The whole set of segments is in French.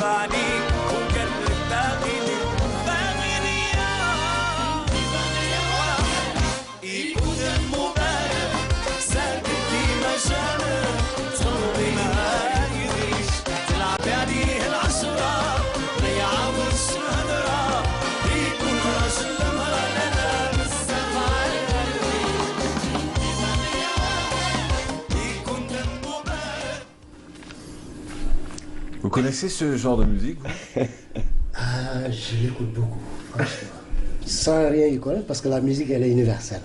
عليك وقلبك باغيني يكون المبارك ساكت كيما جامر صوبي ما يدريش تلعب عليه العشرة ما يعاودش هدرة يكون راجل المرأة لنا بزاف يكون المبارك. Vous connaissez ce genre de musique vous? Ah, je l'écoute beaucoup, franchement. Sans rien y connaître, parce que la musique, elle est universelle.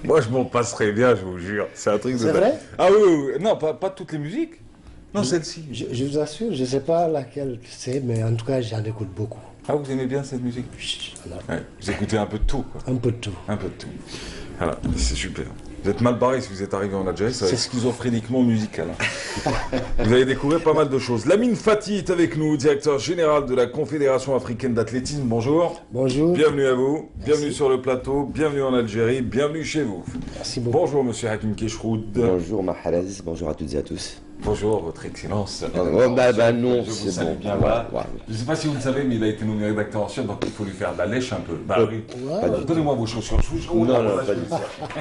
Moi, je m'en passerais bien, je vous jure. C'est un truc de... C'est vrai? Ah oui, oui, oui. Non, pas toutes les musiques. Non, celle-ci. Je vous assure, je ne sais pas laquelle c'est, mais en tout cas, j'en écoute beaucoup. Ah, vous aimez bien cette musique? Voilà. Ouais, vous écoutez un peu de tout, quoi. Un peu de tout. Un peu de tout. Voilà, c'est super. Vous êtes mal barré si vous êtes arrivé en Algérie, ça va être schizophréniquement musical. Hein. Vous allez découvrir pas mal de choses. Lamine Fati est avec nous, directeur général de la Confédération africaine d'athlétisme. Bonjour. Bonjour. Bienvenue à vous. Merci. Bienvenue sur le plateau. Bienvenue en Algérie. Bienvenue chez vous. Merci beaucoup. Bonjour, monsieur Hakim Keshroud. Bonjour Mahalaz, bonjour à toutes et à tous. Bonjour, votre excellence. Non, je vous c'est salue bon. bien Ouais, bas. ouais. Je ne sais pas si vous le savez, mais il a été nommé rédacteur en chef, donc il faut lui faire de la lèche un peu. Bah oui. Ouais. Donnez-moi vos chaussures. Non, pas du tout.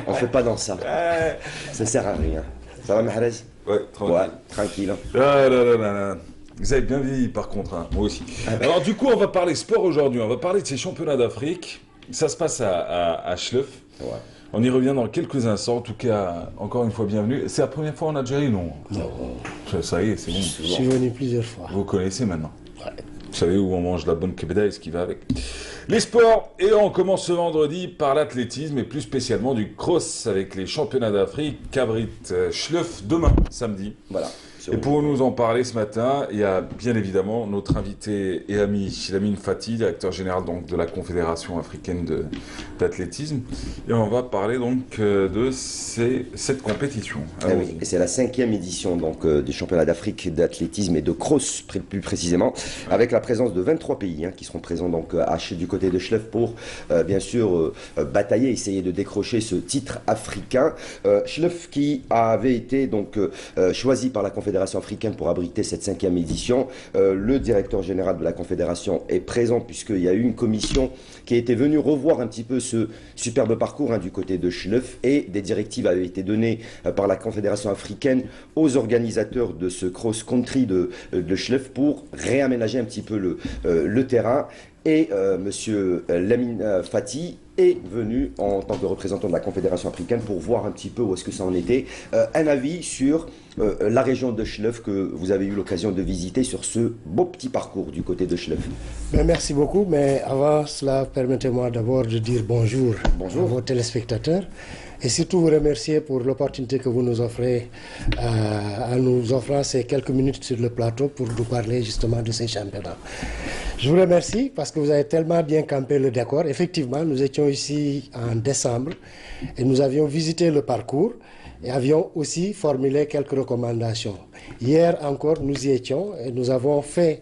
On fait pas dans ça. Ça sert à rien. Ça va Mahalaz? Ouais, tranquille. Ouais, tranquille. Ah là là là là. Vous avez bien vieilli par contre, hein. Moi aussi. Alors du coup, on va parler sport aujourd'hui. On va parler de ces championnats d'Afrique. Ça se passe à Schleuf. Ouais. On y revient dans quelques instants. En tout cas, encore une fois, bienvenue. C'est la première fois en Algérie, non? Non. Ça y est, c'est bon. Je suis venu plusieurs fois. Vous connaissez maintenant. Ouais. Vous savez où on mange la bonne kebda et ce qui va avec. Les sports, et on commence ce vendredi par l'athlétisme et plus spécialement du cross avec les championnats d'Afrique, Cabrit, Schleuf, demain, samedi. Voilà. Et pour nous en parler ce matin, il y a bien évidemment notre invité et ami Lamine Fati, directeur général donc, de la Confédération africaine d'athlétisme. Et on va parler donc de cette compétition. Eh oui, et c'est la 5e édition donc, des championnats d'Afrique d'athlétisme et de cross plus précisément, avec la présence de 23 pays qui seront présents donc, du côté de Schleuf pour bien sûr batailler, essayer de décrocher ce titre africain. Schleuf qui avait été donc choisi par la Confédération africaine pour abriter cette 5e édition. Le directeur général de la Confédération est présent puisqu'il y a eu une commission qui a été venue revoir un petit peu ce superbe parcours du côté de Schleuf et des directives avaient été données par la Confédération africaine aux organisateurs de ce cross-country de Schleuf pour réaménager un petit peu le terrain. Et monsieur Lamine Fati est venu en tant que représentant de la Confédération africaine pour voir un petit peu où est-ce que ça en était. Un avis sur la région de Schleuf que vous avez eu l'occasion de visiter sur ce beau petit parcours du côté de Schleuf. Ben, merci beaucoup, mais avant cela, permettez-moi d'abord de dire bonjour, Bonjour. à vos téléspectateurs et surtout vous remercier pour l'opportunité que vous nous offrez en nous offrant ces quelques minutes sur le plateau pour nous parler justement de ces championnats. Je vous remercie parce que vous avez tellement bien campé le décor. Effectivement, nous étions ici en décembre et nous avions visité le parcours et avions aussi formulé quelques recommandations. Hier encore, nous y étions et nous avons fait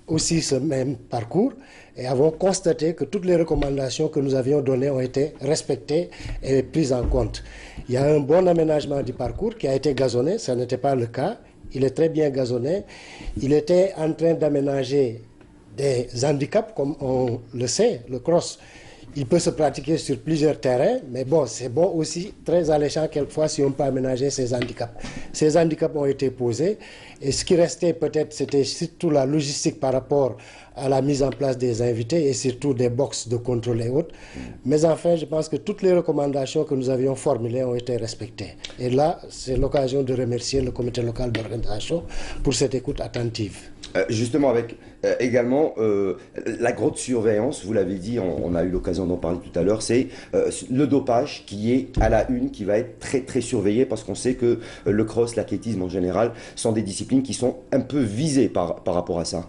aussi ce même parcours et avons constaté que toutes les recommandations que nous avions données ont été respectées et prises en compte. Il y a un bon aménagement du parcours qui a été gazonné, ça n'était pas le cas. Il est très bien gazonné. Il était en train d'aménager des handicaps, comme on le sait, le cross. Il peut se pratiquer sur plusieurs terrains, mais bon, c'est bon aussi, très alléchant quelquefois si on peut aménager ces handicaps. Ces handicaps ont été posés et ce qui restait peut-être, c'était surtout la logistique par rapport à la mise en place des invités et surtout des boxes de contrôle et autres. Mais enfin, je pense que toutes les recommandations que nous avions formulées ont été respectées. Et là, c'est l'occasion de remercier le comité local d'organisation pour cette écoute attentive. Justement, avec également la grosse surveillance, vous l'avez dit, on a eu l'occasion d'en parler tout à l'heure, c'est le dopage qui est à la une, qui va être très très surveillé parce qu'on sait que le cross, l'athlétisme en général, sont des disciplines qui sont un peu visées par rapport à ça.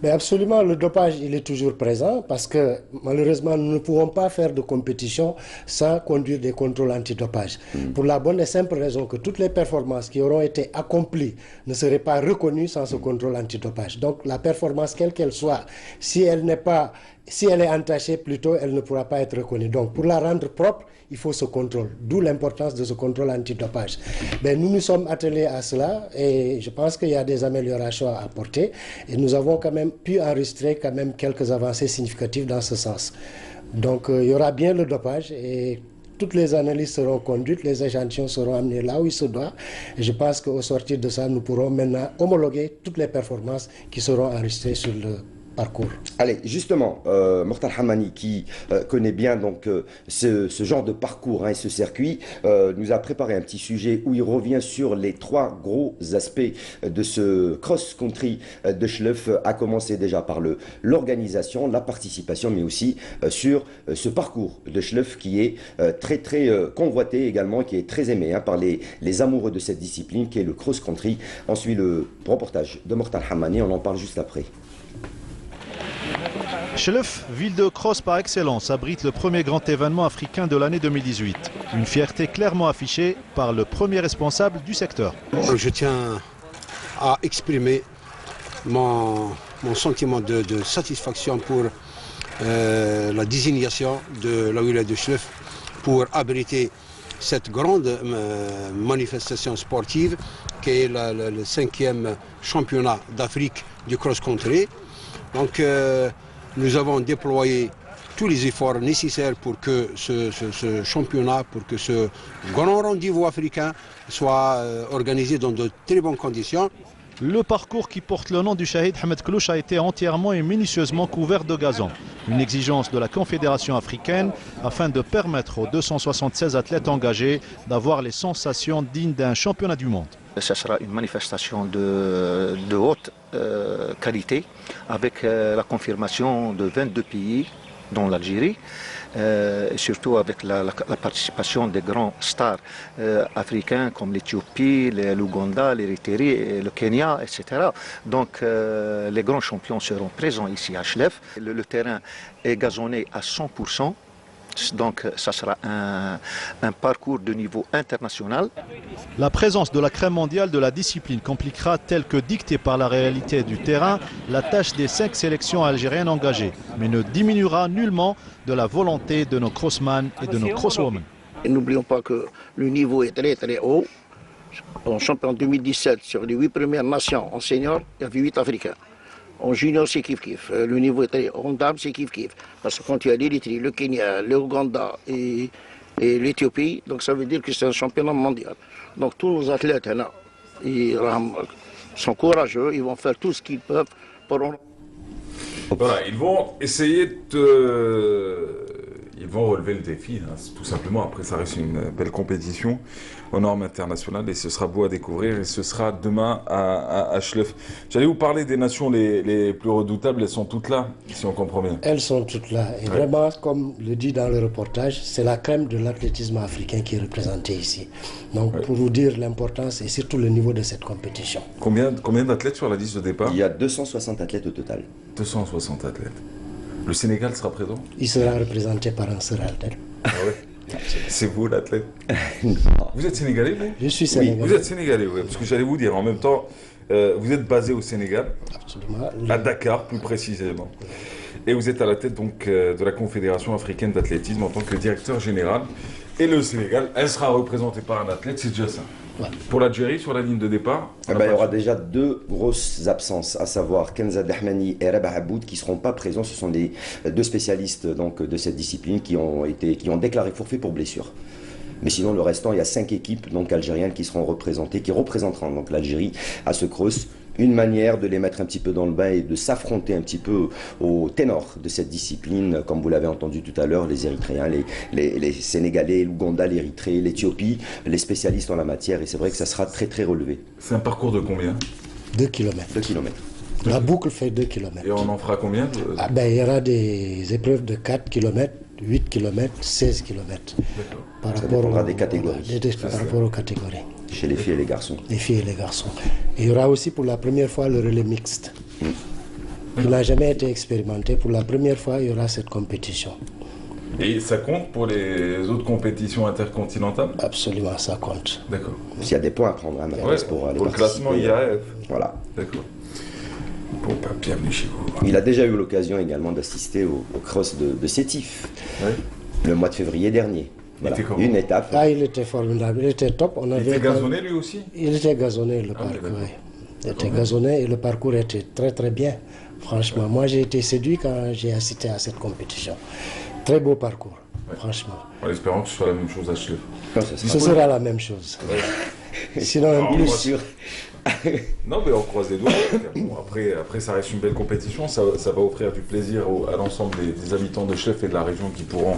Mais absolument, le dopage, il est toujours présent parce que malheureusement, nous ne pouvons pas faire de compétition sans conduire des contrôles antidopage. Pour la bonne et simple raison que toutes les performances qui auront été accomplies ne seraient pas reconnues sans ce contrôle antidopage. Donc la performance, quelle qu'elle soit, si elle n'est pas si elle est entachée, plutôt, elle ne pourra pas être reconnue. Donc, pour la rendre propre, il faut ce contrôle. D'où l'importance de ce contrôle antidopage. Ben, nous nous sommes attelés à cela et je pense qu'il y a des améliorations à apporter. Et nous avons quand même pu enregistrer quand même quelques avancées significatives dans ce sens. Donc, il y aura bien le dopage et toutes les analyses seront conduites, les échantillons seront amenés là où il se doit. Et je pense qu'au sortir de ça, nous pourrons maintenant homologuer toutes les performances qui seront enregistrées sur le parcours. Allez, justement, Mortal Hamani, qui connaît bien donc ce genre de parcours et ce circuit, nous a préparé un petit sujet où il revient sur les 3 gros aspects de ce cross-country de Schleuf, à commencer déjà par l'organisation, la participation, mais aussi sur ce parcours de Schleuf qui est très convoité également, qui est très aimé par les amoureux de cette discipline, qui est le cross-country. On suit le reportage de Mortal Hamani, on en parle juste après. Schleuf, ville de cross par excellence, abrite le premier grand événement africain de l'année 2018. Une fierté clairement affichée par le premier responsable du secteur. Je tiens à exprimer mon sentiment de satisfaction pour la désignation de la wilaya de Schleuf pour abriter cette grande manifestation sportive qui est le 5e championnat d'Afrique du cross-country. Donc nous avons déployé tous les efforts nécessaires pour que ce championnat, pour que ce grand rendez-vous africain soit organisé dans de très bonnes conditions. Le parcours qui porte le nom du Shahid Ahmed Klouch a été entièrement et minutieusement couvert de gazon. Une exigence de la Confédération africaine afin de permettre aux 276 athlètes engagés d'avoir les sensations dignes d'un championnat du monde. Ce sera une manifestation de haute qualité avec la confirmation de 22 pays dont l'Algérie, et surtout avec la participation des grands stars africains comme l'Éthiopie, l'Ouganda, l'Érythrée, le Kenya, etc. Donc les grands champions seront présents ici à Schleuf. Le terrain est gazonné à 100%. Donc ça sera un parcours de niveau international. La présence de la crème mondiale de la discipline compliquera, tel que dicté par la réalité du terrain, la tâche des 5 sélections algériennes engagées, mais ne diminuera nullement de la volonté de nos crossmen et de nos crosswomen. N'oublions pas que le niveau est très haut. En champion 2017, sur les 8 premières nations en senior, il y avait 8 Africains. En junior, c'est kiff-kiff. Le niveau est très haut. En dame, c'est kiff-kiff. Parce que quand il y a l'Érythrée, le Kenya, l'Ouganda et l'Éthiopie, donc ça veut dire que c'est un championnat mondial. Donc tous nos athlètes là, ils sont courageux, ils vont faire tout ce qu'ils peuvent pour... Voilà, ils vont essayer ils vont relever le défi, tout simplement. Après, ça reste une belle compétition aux normes internationales et ce sera beau à découvrir et ce sera demain à Schleuf. J'allais vous parler des nations les plus redoutables, elles sont toutes là, si on comprend bien. Elles sont toutes là et vraiment, comme le dit dans le reportage, c'est la crème de l'athlétisme africain qui est représentée ici. Donc pour vous dire l'importance et surtout le niveau de cette compétition. Combien d'athlètes sur la liste de départ? Il y a 260 athlètes au total. 260 athlètes. Le Sénégal sera présent? Il sera représenté par un seul athlète. Ah ouais. C'est vous l'athlète? Vous êtes sénégalais, vous? Je suis sénégalais. Oui, vous êtes sénégalais, oui. Parce que j'allais vous dire, en même temps, vous êtes basé au Sénégal. Absolument. À Dakar, plus précisément. Et vous êtes à la tête donc de la Confédération africaine d'athlétisme en tant que directeur général. Et le Sénégal, elle sera représentée par un athlète, c'est déjà ça. Ouais. Pour l'Algérie, sur la ligne de départ, il y aura déjà 2 grosses absences, à savoir Kenza Dahmani et Rabah Aboud, qui ne seront pas présents. Ce sont les 2 spécialistes donc, de cette discipline qui ont déclaré forfait pour blessure. Mais sinon, le restant, il y a 5 équipes donc, algériennes qui seront représentées, qui représenteront donc, l'Algérie à ce cross. Une manière de les mettre un petit peu dans le bain et de s'affronter un petit peu au ténor de cette discipline, comme vous l'avez entendu tout à l'heure, les Érythréens, les Sénégalais, l'Ouganda, l'Érythrée, l'Éthiopie, les spécialistes en la matière, et c'est vrai que ça sera très relevé. C'est un parcours de combien? 2 km. 2 km. La boucle fait 2 km. Et on en fera combien? Il y aura des épreuves de 4 km, 8 km, 16 km. Par rapport des catégories. Par rapport aux catégories. Chez les filles et les garçons. Les filles et les garçons. Et il y aura aussi pour la première fois le relais mixte. Il n'a jamais été expérimenté. Pour la première fois, il y aura cette compétition. Et ça compte pour les autres compétitions intercontinentales? Absolument, ça compte. D'accord. S'il y a des points à prendre, pour aller le classement IAF. Voilà. D'accord. Bon, bah, bienvenue chez vous. Il a déjà eu l'occasion également d'assister au cross de Sétif, Ouais. le mois de février dernier. Voilà, était comment? une étape. Ah, il était formidable, il était top. Il était gazonné lui aussi? Il était gazonné, le Ah oui, parcours. d'accord. Oui. Il était gazonné et le parcours était très très bien. Franchement, moi j'ai été séduit quand j'ai assisté à cette compétition. Très beau parcours, franchement. En espérant que ce soit la même chose à Schleff. Non, ça sera Ce sera la même chose. Sinon, en Non, plus, moi, sûr. Non, mais on croise les doigts. Bon, après, ça reste une belle compétition. Ça va offrir du plaisir à l'ensemble des habitants de Schleff et de la région qui pourront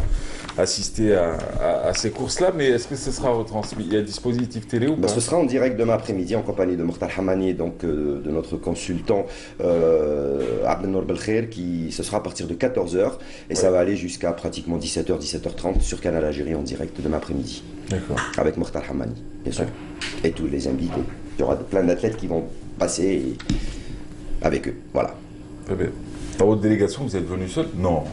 assister à ces courses-là. Mais est-ce que ce sera retransmis? Il y a un dispositif télé ou pas? Ce sera en direct demain après-midi en compagnie de Mokhtar Hamani, donc de notre consultant Abdelnour Belkhair, ce sera à partir de 14h et ça va aller jusqu'à pratiquement 17h, 17h30 sur Canal Algérie en direct demain après-midi. D'accord. Avec Mokhtar Hamani, bien sûr. Et tous les invités. Il y aura plein d'athlètes qui vont passer avec eux. Voilà. Très bien. Dans votre délégation, vous êtes venu seul? Non.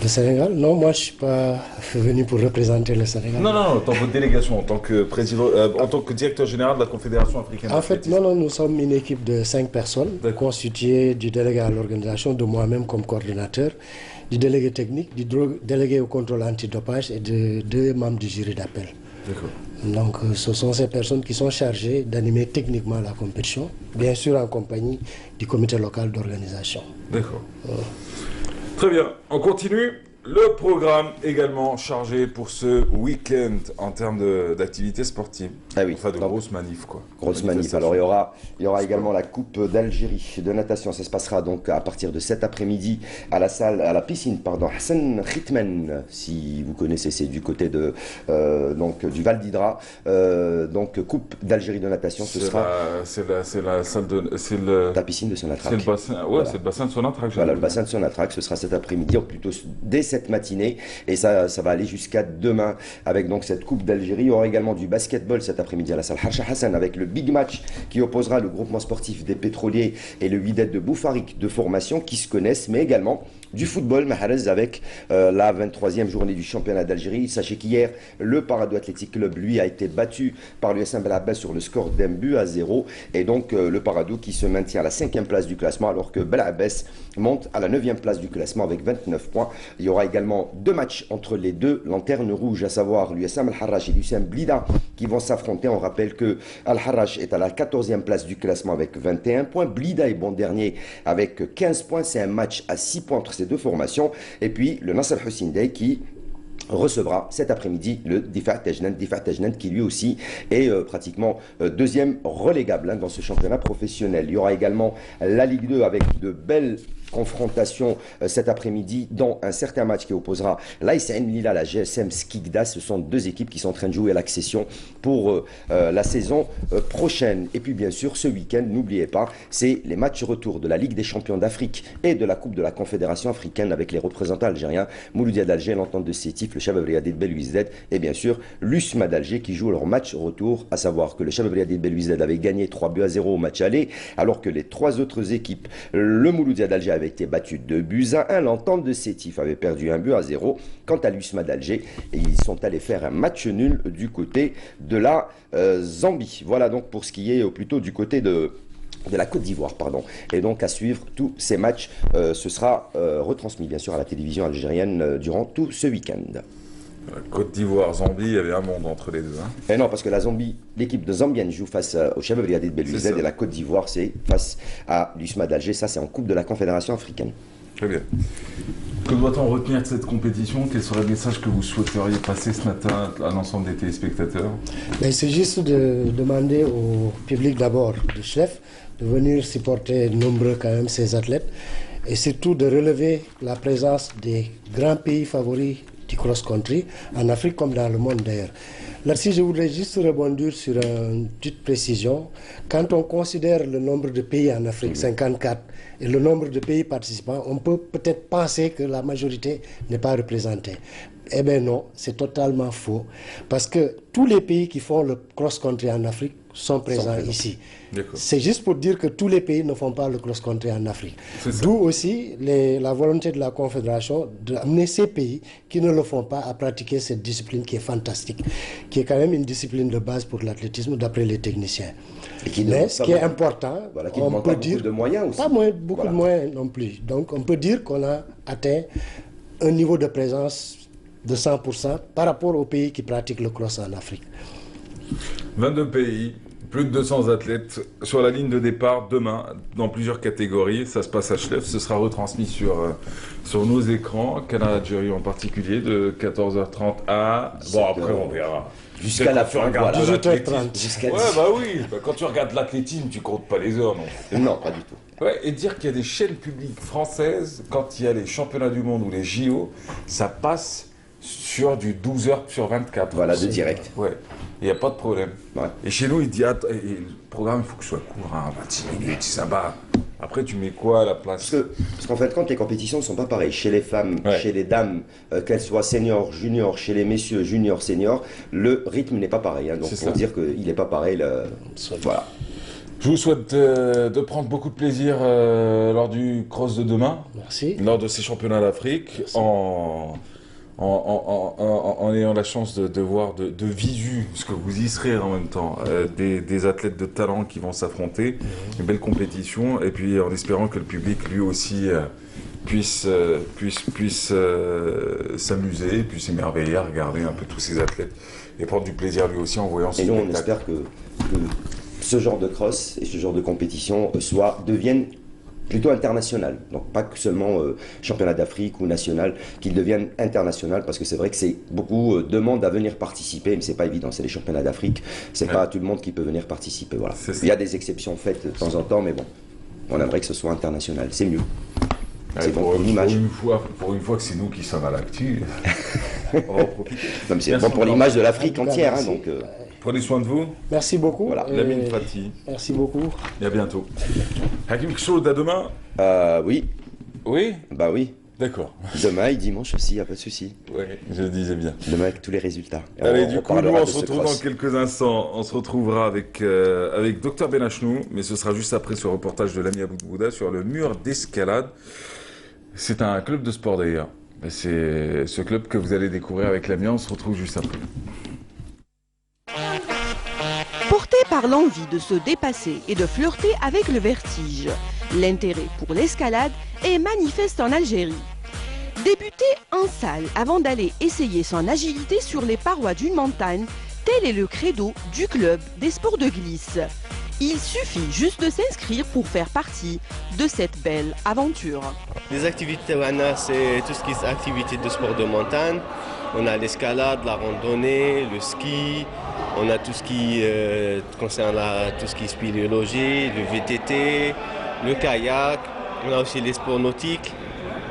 le Sénégal, non, moi je ne suis pas venu pour représenter le Sénégal. Non, dans votre délégation, en tant que président, en tant que directeur général de la Confédération africaine. En fait, non, nous sommes une équipe de 5 personnes, constituée du délégué à l'organisation, de moi-même comme coordinateur, du délégué technique, du délégué au contrôle antidopage et de 2 membres du jury d'appel. D'accord. Donc ce sont ces personnes qui sont chargées d'animer techniquement la compétition, bien sûr en compagnie du comité local d'organisation. D'accord. Très bien, on continue. Le programme également chargé pour ce week-end en termes d'activités sportives. Ah oui. Enfin, de grosses manifs, quoi. Grosse manif. Alors, il y aura également la Coupe d'Algérie de natation. Ça se passera donc à partir de cet après-midi à la piscine, Hassan Khitmen, si vous connaissez, c'est du côté de, du Val d'Hydra. Donc, Coupe d'Algérie de natation, ce sera. C'est la salle de. La piscine de Sonatrach. C'est le bassin, ouais, voilà. C'est le bassin de Sonatrach. Voilà, le bassin de Sonatrach, ce sera cet après-midi, ou plutôt dès cette matinée, et ça va aller jusqu'à demain avec donc cette Coupe d'Algérie. Il y aura également du basketball cet après-midi à la salle Harsha Hassan avec le big match qui opposera le groupement sportif des pétroliers et le Wydad de Boufarik de formation qui se connaissent, mais également du football Mahrez avec la 23e journée du championnat d'Algérie. Sachez qu'hier, le Parado Athletic Club, lui, a été battu par l'USM Belabès sur le score d'1-0, et donc le Parado qui se maintient à la 5e place du classement alors que Belabès monte à la 9e place du classement avec 29 points. Il y aura également 2 matchs entre les deux lanternes rouges, à savoir l'USM Al-Harrach et l'USM Blida qui vont s'affronter. On rappelle que Al-Harrach est à la 14e place du classement avec 21 points. Blida est bon dernier avec 15 points. C'est un match à 6 points entre ces deux formations. Et puis le Nasser Hussein Dey qui recevra cet après-midi le Difa Tajnan qui lui aussi est pratiquement deuxième relégable dans ce championnat professionnel. Il y aura également la Ligue 2 avec de belles confrontation cet après-midi dans un certain match qui opposera l'ASN Lila à la GSM Skikda. Ce sont 2 équipes qui sont en train de jouer à l'accession pour la saison prochaine. Et puis bien sûr ce week-end, n'oubliez pas, c'est les matchs retour de la Ligue des champions d'Afrique et de la Coupe de la Confédération africaine avec les représentants algériens, Mouloudia d'Alger, l'Entente de Sétif, le Shabab Riyadi de Belouizdad et bien sûr l'USMA d'Alger qui joue leur match retour, à savoir que le Shabab Riyadi de Belouizdad avait gagné 3-0 au match aller, alors que les 3 autres équipes, le Mouloudia d'Alger avait été battu 2-1, l'Entente de Sétif avait perdu 1-0. Quant à l'USMA d'Alger, ils sont allés faire un match nul du côté de la Zambie. Voilà donc pour ce qui est plutôt du côté de la Côte d'Ivoire, pardon. Et donc à suivre tous ces matchs, ce sera retransmis bien sûr à la télévision algérienne durant tout ce week-end. Côte d'Ivoire, Zambie, il y avait un monde entre les deux. Et non, parce que la Zambie, l'équipe de Zambienne joue face au Shabab Riyadi de Belouizdad et la Côte d'Ivoire, c'est face à l'USMA d'Alger. Ça, c'est en Coupe de la Confédération africaine. Très bien. Que doit-on retenir de cette compétition? Quel serait le message que vous souhaiteriez passer ce matin à l'ensemble des téléspectateurs? C'est juste de demander au public d'abord de Schleff de venir supporter nombreux quand même ces athlètes et surtout de relever la présence des grands pays favoris du cross-country en Afrique comme dans le monde d'ailleurs. Là-dessus, je voudrais juste rebondir sur une petite précision. Quand on considère le nombre de pays en Afrique, 54, et le nombre de pays participants, on peut peut-être penser que la majorité n'est pas représentée. Eh bien non, c'est totalement faux. Parce que tous les pays qui font le cross-country en Afrique sont présents ici. C'est juste pour dire que tous les pays ne font pas le cross-country en Afrique. D'où aussi la volonté de la Confédération d'amener ces pays qui ne le font pas à pratiquer cette discipline qui est fantastique, qui est quand même une discipline de base pour l'athlétisme d'après les techniciens. Mais ce qui est important, voilà, qui on demande peut pas dire, beaucoup de moyens aussi. pas beaucoup de moyens non plus. Donc on peut dire qu'on a atteint un niveau de présence de 100% par rapport aux pays qui pratiquent le cross en Afrique. 22 pays, plus de 200 athlètes sur la ligne de départ demain dans plusieurs catégories. Ça se passe à Schleff, ce sera retransmis sur nos écrans, Canada-Algérie en particulier, de 14h30 à... Bon, après on verra. Jusqu'à la fin, voilà. 18h30. Ouais, bah oui, quand tu regardes l'athlétisme, tu comptes pas les heures, non? Non, pas du tout. Ouais, et dire qu'il y a des chaînes publiques françaises, quand il y a les championnats du monde ou les JO, ça passe sur du 12 heures sur 24. Voilà, de direct. Ouais, il n'y a pas de problème. Ouais. Et chez nous, il dit, attends, le programme, il faut que ce soit court, hein, 26 minutes, ça va. Après, tu mets quoi à la place? Parce qu'en fait, quand les compétitions ne sont pas pareilles, chez les femmes, Ouais. chez les dames, qu'elles soient seniors, juniors, chez les messieurs, juniors, seniors, le rythme n'est pas pareil. Hein, donc, C'est pour ça. dire qu'il n'est pas pareil, voilà. Je vous souhaite de prendre beaucoup de plaisir lors du cross de demain, Merci. lors de ces championnats d'Afrique, en ayant la chance de voir de visu, parce que vous y serez en même temps, des athlètes de talent qui vont s'affronter, une belle compétition, et puis en espérant que le public lui aussi puisse s'amuser, puisse s'émerveiller à regarder un peu tous ces athlètes et prendre du plaisir lui aussi en voyant ce Et nous, on spectacle. espère que ce genre de cross et ce genre de compétition deviennent plutôt internationales. Donc pas que seulement championnat d'Afrique ou national, qu'ils deviennent internationales, parce que c'est vrai que c'est beaucoup demandent à venir participer, mais c'est pas évident. C'est les championnats d'Afrique, c'est Ouais. pas tout le monde qui peut venir participer. Voilà. C'est ça. Il y a des exceptions faites de temps en temps, mais bon, on aimerait que ce soit international. C'est mieux. Allez, C'est bon pour l'image. pour une fois que c'est nous qui sommes à l'actu, on va en profiter. Non, mais c'est Merci bon pour encore. l'image de l'Afrique En tout cas, entière. Hein, merci. donc, Prenez soin de vous. Merci beaucoup. Voilà. Et Lamine Fati. Merci beaucoup. Et à bientôt. Hakim Kshod, à demain. oui, Oui. bah oui. D'accord. Demain et dimanche aussi, il n'y a pas de souci. Oui, je le disais bien. Demain avec tous les résultats. Et Allez, du coup, nous, parlera on de se ce retrouve cross. dans quelques instants. On se retrouvera avec Dr Benachnou, mais ce sera juste après ce reportage de l'ami Aboudbouda sur le mur d'escalade. C'est un club de sport d'ailleurs. Et c'est ce club que vous allez découvrir avec l'ami. On se retrouve juste après. Porté par l'envie de se dépasser et de flirter avec le vertige, l'intérêt pour l'escalade est manifeste en Algérie. Débuter en salle avant d'aller essayer son agilité sur les parois d'une montagne, tel est le credo du club des sports de glisse. Il suffit juste de s'inscrire pour faire partie de cette belle aventure. Les activités, c'est tout ce qui est activités de sport de montagne. On a l'escalade, la randonnée, le ski, on a tout ce qui concerne tout ce qui est spéléologie, le VTT, le kayak. On a aussi les sports nautiques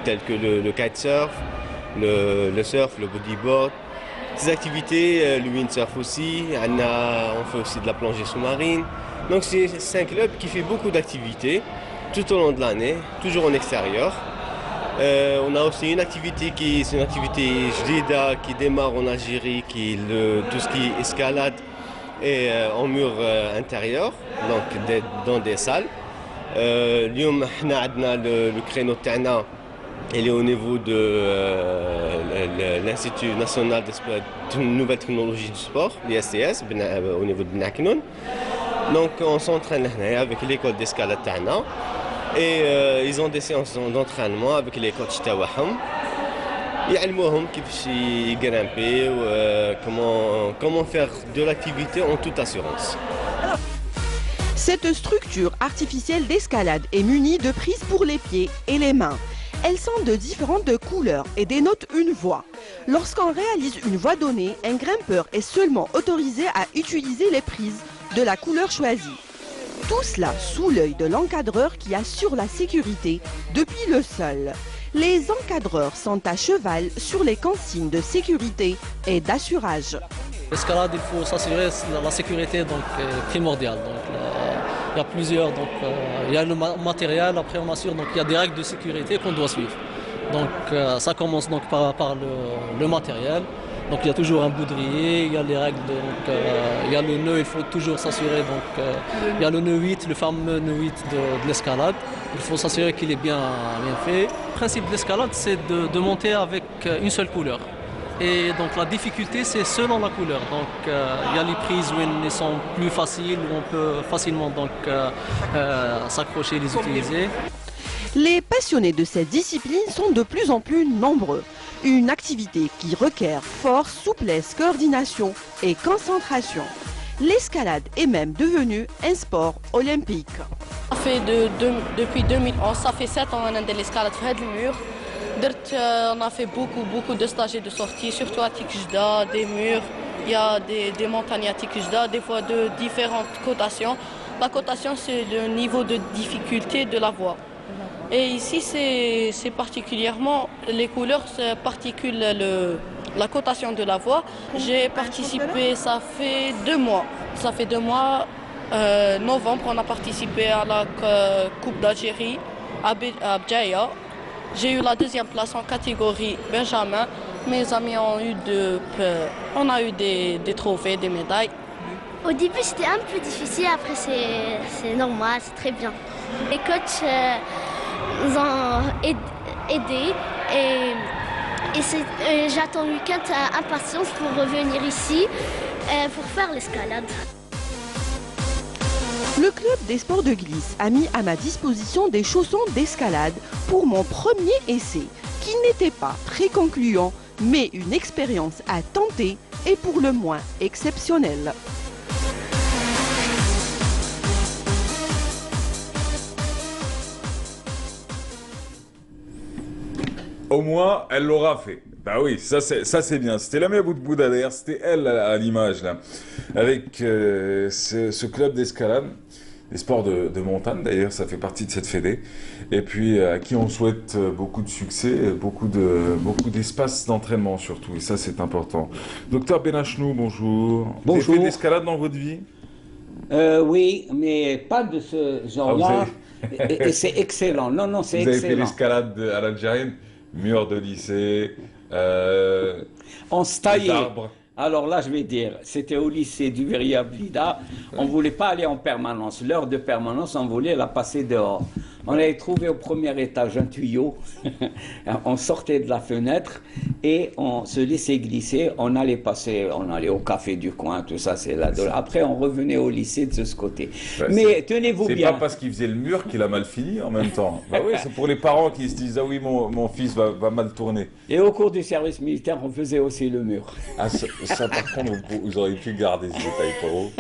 tels que le kitesurf, le surf, le bodyboard. Ces activités, le windsurf aussi, on fait aussi de la plongée sous-marine. Donc c'est un club qui fait beaucoup d'activités tout au long de l'année, toujours en extérieur. On a aussi une activité c'est une activité jdida qui démarre en Algérie, qui est tout ce qui est escalade et en mur intérieur, donc dans des salles. اليوم احنا عندنا le créneau تاعنا il est au niveau de l'Institut national de nouvelles technologies du sport, l'ISTS, au niveau de Benaknoun. Donc on s'entraîne avec l'école d'escalade تاعنا. Et ils ont des séances d'entraînement avec les coachs تاعهم. يعلموهم كيفاش يغرامبي comment faire de l'activité en toute assurance. Cette structure artificielle d'escalade est munie de prises pour les pieds et les mains. Elles sont de différentes couleurs et dénotent une voie. Lorsqu'on réalise une voie donnée, un grimpeur est seulement autorisé à utiliser les prises de la couleur choisie. Tout cela sous l'œil de l'encadreur qui assure la sécurité depuis le sol. Les encadreurs sont à cheval sur les consignes de sécurité et d'assurage. L'escalade, il faut s'assurer la sécurité donc primordiale. Donc, il y a plusieurs, donc il y a le matériel, après on assure, donc il y a des règles de sécurité qu'on doit suivre. Donc ça commence donc par le matériel. Donc il y a toujours un boudrier, il y a les règles, il y a le nœud, il faut toujours s'assurer. Donc il y a le nœud 8, le fameux nœud 8 de l'escalade. Il faut s'assurer qu'il est bien fait. Le principe de l'escalade, c'est de monter avec une seule couleur. Et donc la difficulté, c'est selon la couleur. Donc il y a les prises où elles sont plus faciles, où on peut facilement donc s'accrocher et les utiliser. Les passionnés de cette discipline sont de plus en plus nombreux. Une activité qui requiert force, souplesse, coordination et concentration. L'escalade est même devenue un sport olympique. Ça fait depuis 2011, ça fait 7 ans qu'on a de l'escalade sur le mur. On a fait beaucoup de stages et de sorties, surtout à Tikjda, des murs. Il y a des montagnes à Tikjda, des fois de différentes cotations. La cotation, c'est le niveau de difficulté de la voie. Et ici, c'est particulièrement les couleurs, particulièrement la cotation de la voie. J'ai participé, ça fait 2 mois. Ça fait 2 mois, novembre, on a participé à la Coupe d'Algérie à Bjaïa. J'ai eu la 2e place en catégorie Benjamin. Mes amis ont eu on a eu des trophées, des médailles. Au début, c'était un peu difficile, après c'est normal, c'est très bien. Les coachs nous ont aidés et j'attends le week-end à impatience pour revenir ici pour faire l'escalade. Le club des sports de glisse a mis à ma disposition des chaussons d'escalade pour mon premier essai, qui n'était pas très concluant, mais une expérience à tenter et pour le moins exceptionnelle. Au moins, elle l'aura fait. Bah oui, ça c'est bien. C'était la Lamia Boudboudader, c'était elle à l'image là, avec ce club d'escalade, des sports de montagne d'ailleurs, ça fait partie de cette fédé. Et puis à qui on souhaite beaucoup de succès, beaucoup d'espace d'entraînement surtout. Et ça c'est important. Docteur Benachnou, bonjour. Bonjour. Vous avez fait de l'escalade dans votre vie? Oui, mais pas de ce genre-là. Et c'est excellent. Non, c'est excellent. Vous avez fait l'escalade à l'algérienne, mur de lycée. On se taillait. Alors là, je vais dire, c'était au lycée du Verrier-Blida. On ne voulait pas aller en permanence. L'heure de permanence, on voulait la passer dehors. On avait trouvé au premier étage un tuyau. On sortait de la fenêtre et on se laissait glisser. On allait au café du coin, tout ça, c'est là. Après, on revenait au lycée de ce côté. Ouais, mais tenez-vous bien. C'est pas parce qu'il faisait le mur qu'il a mal fini en même temps. Bah oui, c'est pour les parents qui se disent, ah oui, mon fils va mal tourner. Et au cours du service militaire, on faisait aussi le mur. Ah, ça par contre, vous auriez pu garder ce détail pour vous.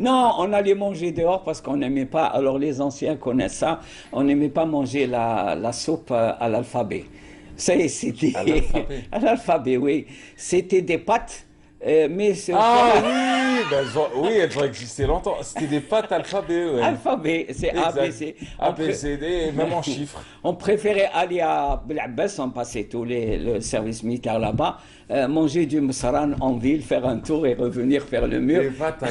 Non, on allait manger dehors parce qu'on n'aimait pas, alors les anciens connaissent ça, on n'aimait pas manger la soupe à l'alphabet. C'était à l'alphabet, oui. C'était des pâtes, mais c'est... Ah oui, elles ont existé longtemps. C'était des pâtes alphabet, ouais. Alphabet, c'est ABC. ABCD, même en chiffres. On préférait aller à Blabbès, on passait tout le service militaire là-bas, manger du msaran en ville, faire un tour et revenir faire le mur. Les pâtes à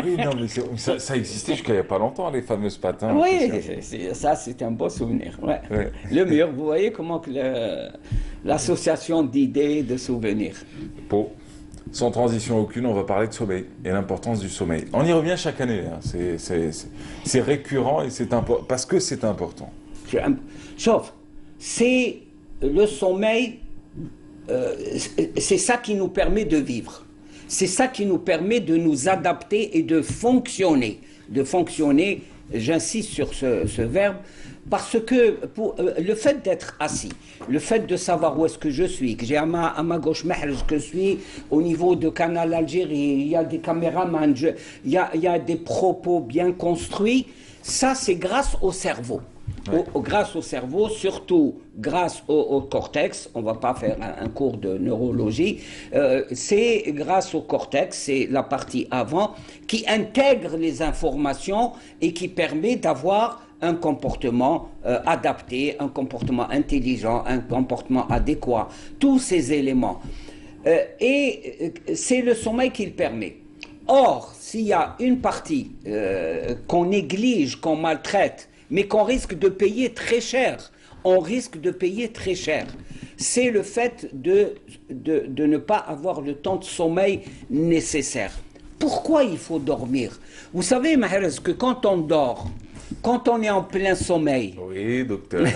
oui, non, mais ça existait jusqu'à il n'y a pas longtemps, les fameuses pâtes. Hein, oui, ça c'est un beau souvenir. Ouais. Ouais. Le mur, vous voyez comment l'association d'idées, de souvenirs. Pour sans transition aucune, on va parler de sommeil et l'importance du sommeil. On y revient chaque année, hein. C'est récurrent et c'est parce que c'est important. Sauf, c'est le sommeil, c'est ça qui nous permet de vivre. C'est ça qui nous permet de nous adapter et de fonctionner. J'insiste sur ce verbe, parce que le fait d'être assis, le fait de savoir où est-ce que je suis, que j'ai à ma gauche Mahrez, que je suis au niveau de Canal Algérie, il y a des caméramans, il y a des propos bien construits, ça c'est grâce au cerveau. Ouais. Grâce au cerveau, surtout grâce au cortex, on ne va pas faire un cours de neurologie, c'est grâce au cortex, c'est la partie avant, qui intègre les informations et qui permet d'avoir un comportement adapté, un comportement intelligent, un comportement adéquat, tous ces éléments. Et c'est le sommeil qui le permet. Or, s'il y a une partie qu'on néglige, qu'on maltraite, mais qu'on risque de payer très cher, c'est le fait de ne pas avoir le temps de sommeil nécessaire. Pourquoi il faut dormir? Vous savez, Mahrez, que quand on dort, quand on est en plein sommeil. Oui, docteur.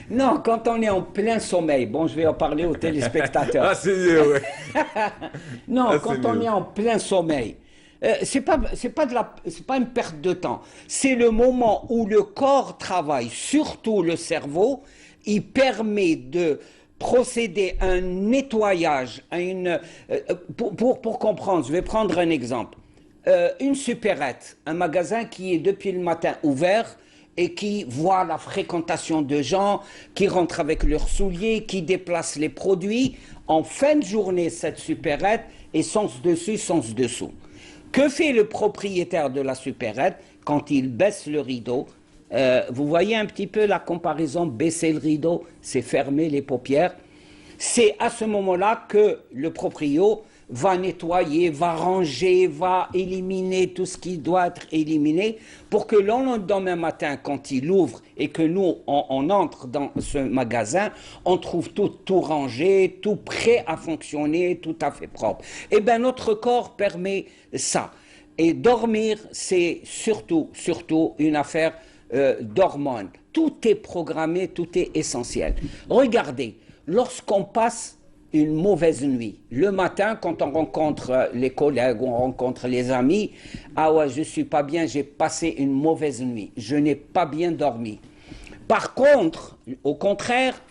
Non, quand on est en plein sommeil. Bon, je vais en parler aux téléspectateurs. Ah, c'est mieux, ouais. Non, Ah, quand c'est on mieux. est en plein sommeil. C'est pas une perte de temps. C'est le moment où le corps travaille, surtout le cerveau. Il permet de procéder à un nettoyage, pour comprendre. Je vais prendre un exemple. Une supérette, un magasin qui est depuis le matin ouvert et qui voit la fréquentation de gens qui rentrent avec leurs souliers, qui déplacent les produits. En fin de journée, cette supérette est sens dessus, sens dessous. Que fait le propriétaire de la supérette quand il baisse le rideau? Vous voyez un petit peu la comparaison, baisser le rideau, c'est fermer les paupières. C'est à ce moment-là que le proprio va nettoyer, va ranger, va éliminer tout ce qui doit être éliminé pour que le lendemain matin, quand il ouvre et que nous, on entre dans ce magasin, on trouve tout rangé, tout prêt à fonctionner, tout à fait propre. Eh bien, notre corps permet ça. Et dormir, c'est surtout une affaire d'hormones. Tout est programmé, tout est essentiel. Regardez, lorsqu'on passe une mauvaise nuit, le matin, quand on rencontre les collègues, on rencontre les amis, ah ouais, je suis pas bien, j'ai passé une mauvaise nuit, je n'ai pas bien dormi. Par contre, au contraire,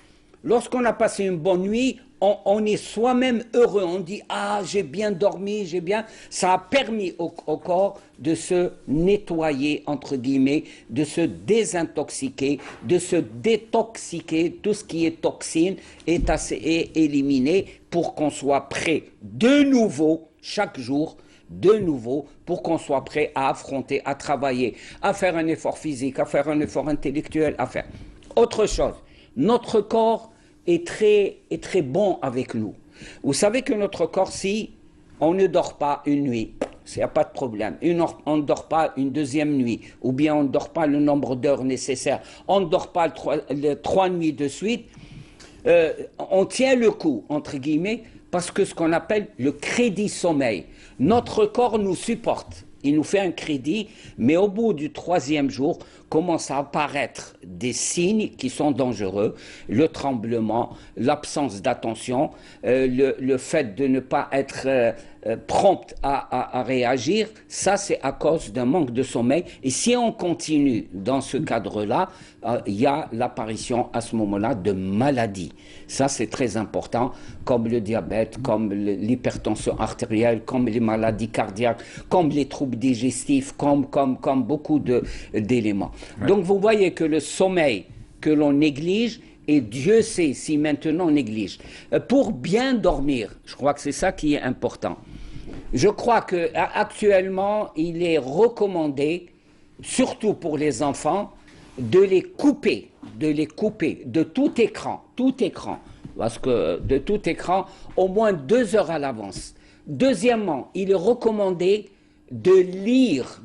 lorsqu'on a passé une bonne nuit, on est soi-même heureux, on dit « Ah, j'ai bien dormi, j'ai bien... » Ça a permis au corps de se nettoyer, entre guillemets, de se désintoxiquer, de se détoxiquer. Tout ce qui est toxine est éliminé pour qu'on soit prêt de nouveau, chaque jour, de nouveau, pour qu'on soit prêt à affronter, à travailler, à faire un effort physique, à faire un effort intellectuel, à faire autre chose. Notre corps est très bon avec nous. Vous savez que notre corps, si on ne dort pas une nuit, il n'y a pas de problème. On ne dort pas une deuxième nuit, ou bien on ne dort pas le nombre d'heures nécessaires, on ne dort pas les 3 nuits de suite, on tient le coup, entre guillemets, parce que ce qu'on appelle le crédit sommeil. Notre corps nous supporte. Il nous fait un crédit, mais au bout du 3e jour, commencent à apparaître des signes qui sont dangereux, le tremblement, l'absence d'attention, le fait de ne pas être prompt à réagir. Ça, c'est à cause d'un manque de sommeil. Et si on continue dans ce cadre-là, il y a l'apparition à ce moment-là de maladies. Ça, c'est très important, comme le diabète, comme l'hypertension artérielle, comme les maladies cardiaques, comme les troubles digestifs, comme beaucoup d'éléments. Ouais. Donc, vous voyez que le sommeil que l'on néglige, et Dieu sait si maintenant on néglige, pour bien dormir, je crois que c'est ça qui est important. Je crois qu'actuellement, il est recommandé, surtout pour les enfants, de les couper de tout écran, parce que de tout écran, au moins 2 heures à l'avance. Deuxièmement, il est recommandé de lire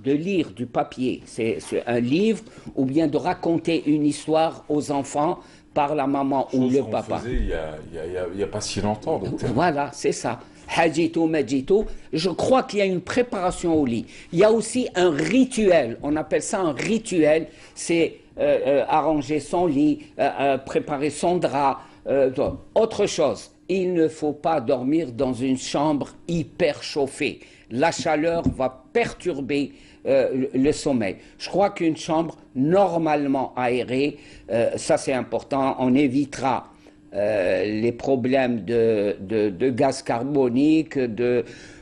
du papier, c'est un livre, ou bien de raconter une histoire aux enfants par la maman ou le papa. Il n'y a pas si longtemps. Docteur. Voilà, c'est ça. Hajito, Majito, je crois qu'il y a une préparation au lit. Il y a aussi un rituel, on appelle ça un rituel, c'est arranger son lit, préparer son drap, autre chose. Il ne faut pas dormir dans une chambre hyper chauffée. La chaleur va perturber le sommeil. Je crois qu'une chambre normalement aérée, ça c'est important, on évitera les problèmes de gaz carbonique,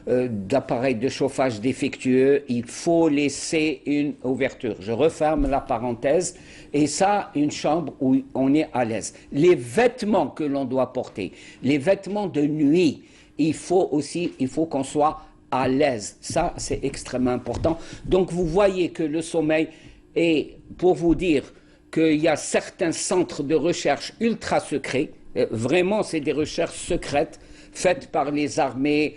d'appareils de chauffage défectueux. Il faut laisser une ouverture. Je referme la parenthèse. Et ça, une chambre où on est à l'aise. Les vêtements que l'on doit porter, les vêtements de nuit, il faut qu'on soit à l'aise. Ça, c'est extrêmement important. Donc, vous voyez que le sommeil est, pour vous dire qu'il y a certains centres de recherche ultra secrets, vraiment, c'est des recherches secrètes faites par les armées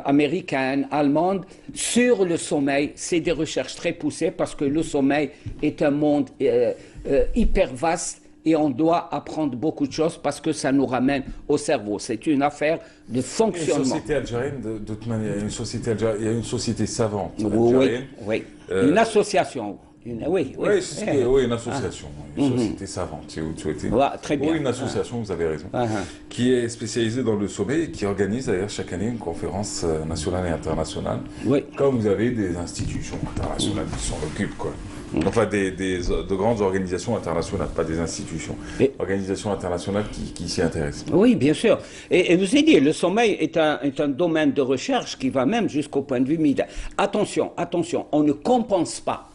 américaines, allemandes, sur le sommeil. C'est des recherches très poussées parce que le sommeil est un monde hyper vaste et on doit apprendre beaucoup de choses parce que ça nous ramène au cerveau. C'est une affaire de fonctionnement. Une société algérienne, de toute manière, il y a une société savante algérienne. Oui. Une association. Oui, une association, une société savante, si vous le souhaitez. Très bien. Ou une association, vous avez raison, qui est spécialisée dans le sommeil et qui organise d'ailleurs chaque année une conférence nationale et internationale. Comme vous avez des institutions internationales qui s'en occupent, quoi. Enfin, de grandes organisations internationales, pas des institutions. Organisations internationales qui s'y intéressent. Oui, bien sûr. Et vous avez dit, le sommeil est un domaine de recherche qui va même jusqu'au point de vue militaire. Attention, on ne compense pas.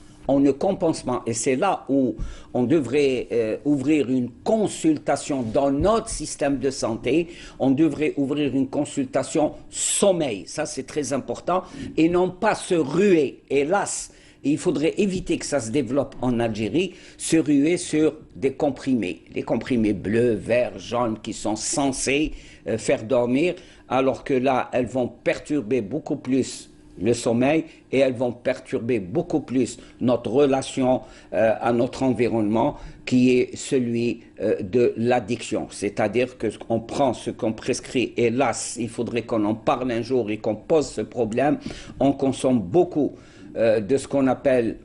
Et c'est là où on devrait ouvrir une consultation dans notre système de santé. On devrait ouvrir une consultation sommeil. Ça, c'est très important. Et non pas se ruer, hélas. Et il faudrait éviter que ça se développe en Algérie, se ruer sur des comprimés. Les comprimés bleus, verts, jaunes qui sont censés faire dormir, alors que là, elles vont perturber beaucoup plus le sommeil et elles vont perturber beaucoup plus notre relation à notre environnement qui est celui de l'addiction. C'est-à-dire qu'on prend ce qu'on prescrit, hélas, il faudrait qu'on en parle un jour et qu'on pose ce problème, on consomme beaucoup de ce qu'on appelle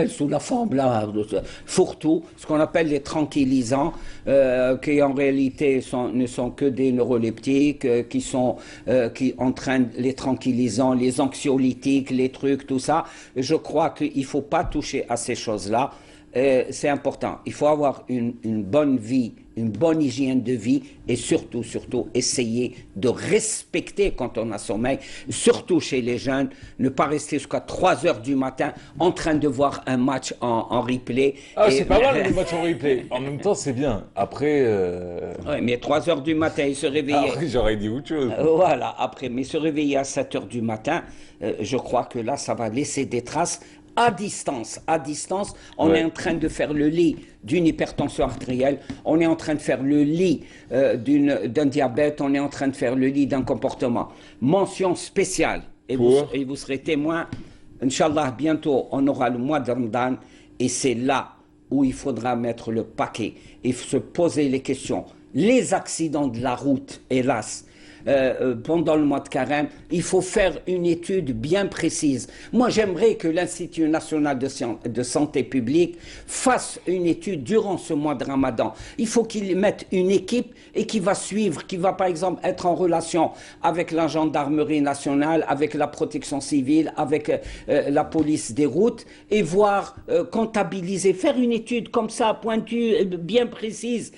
sous la forme là, fourre-tout, ce qu'on appelle les tranquillisants, qui en réalité ne sont que des neuroleptiques, qui entraînent les tranquillisants, les anxiolytiques, les trucs, tout ça. Je crois qu'il ne faut pas toucher à ces choses-là. C'est important. Il faut avoir une bonne vie, une bonne hygiène de vie et surtout essayer de respecter quand on a sommeil, surtout chez les jeunes, ne pas rester jusqu'à 3 heures du matin en train de voir un match en replay. C'est pas mal le match en replay. En même temps, c'est bien. Après... Oui, mais 3 heures du matin, il se réveillait... Après, j'aurais dit autre chose. Voilà, après, mais se réveiller à 7 heures du matin, je crois que là, ça va laisser des traces. À distance, on est en train de faire le lit d'une hypertension artérielle, on est en train de faire le lit d'un diabète, on est en train de faire le lit d'un comportement. Mention spéciale, et vous serez témoin, Inch'Allah, bientôt, on aura le mois de Ramadan, et c'est là où il faudra mettre le paquet et se poser les questions. Les accidents de la route, hélas, pendant le mois de carême, il faut faire une étude bien précise. Moi, j'aimerais que l'Institut national de santé publique fasse une étude durant ce mois de Ramadan. Il faut qu'il mette une équipe et qui va suivre, qui va par exemple être en relation avec la gendarmerie nationale, avec la protection civile, avec la police des routes et voir, comptabiliser, faire une étude comme ça, pointue, bien précise,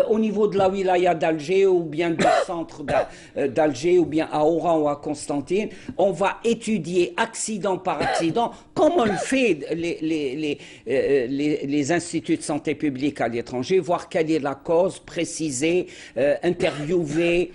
au niveau de la wilaya d'Alger ou bien du centre d'Alger ou bien à Oran ou à Constantine. On va étudier accident par accident, comme on le fait les instituts de santé publique à l'étranger, voir quelle est la cause, préciser, interviewer,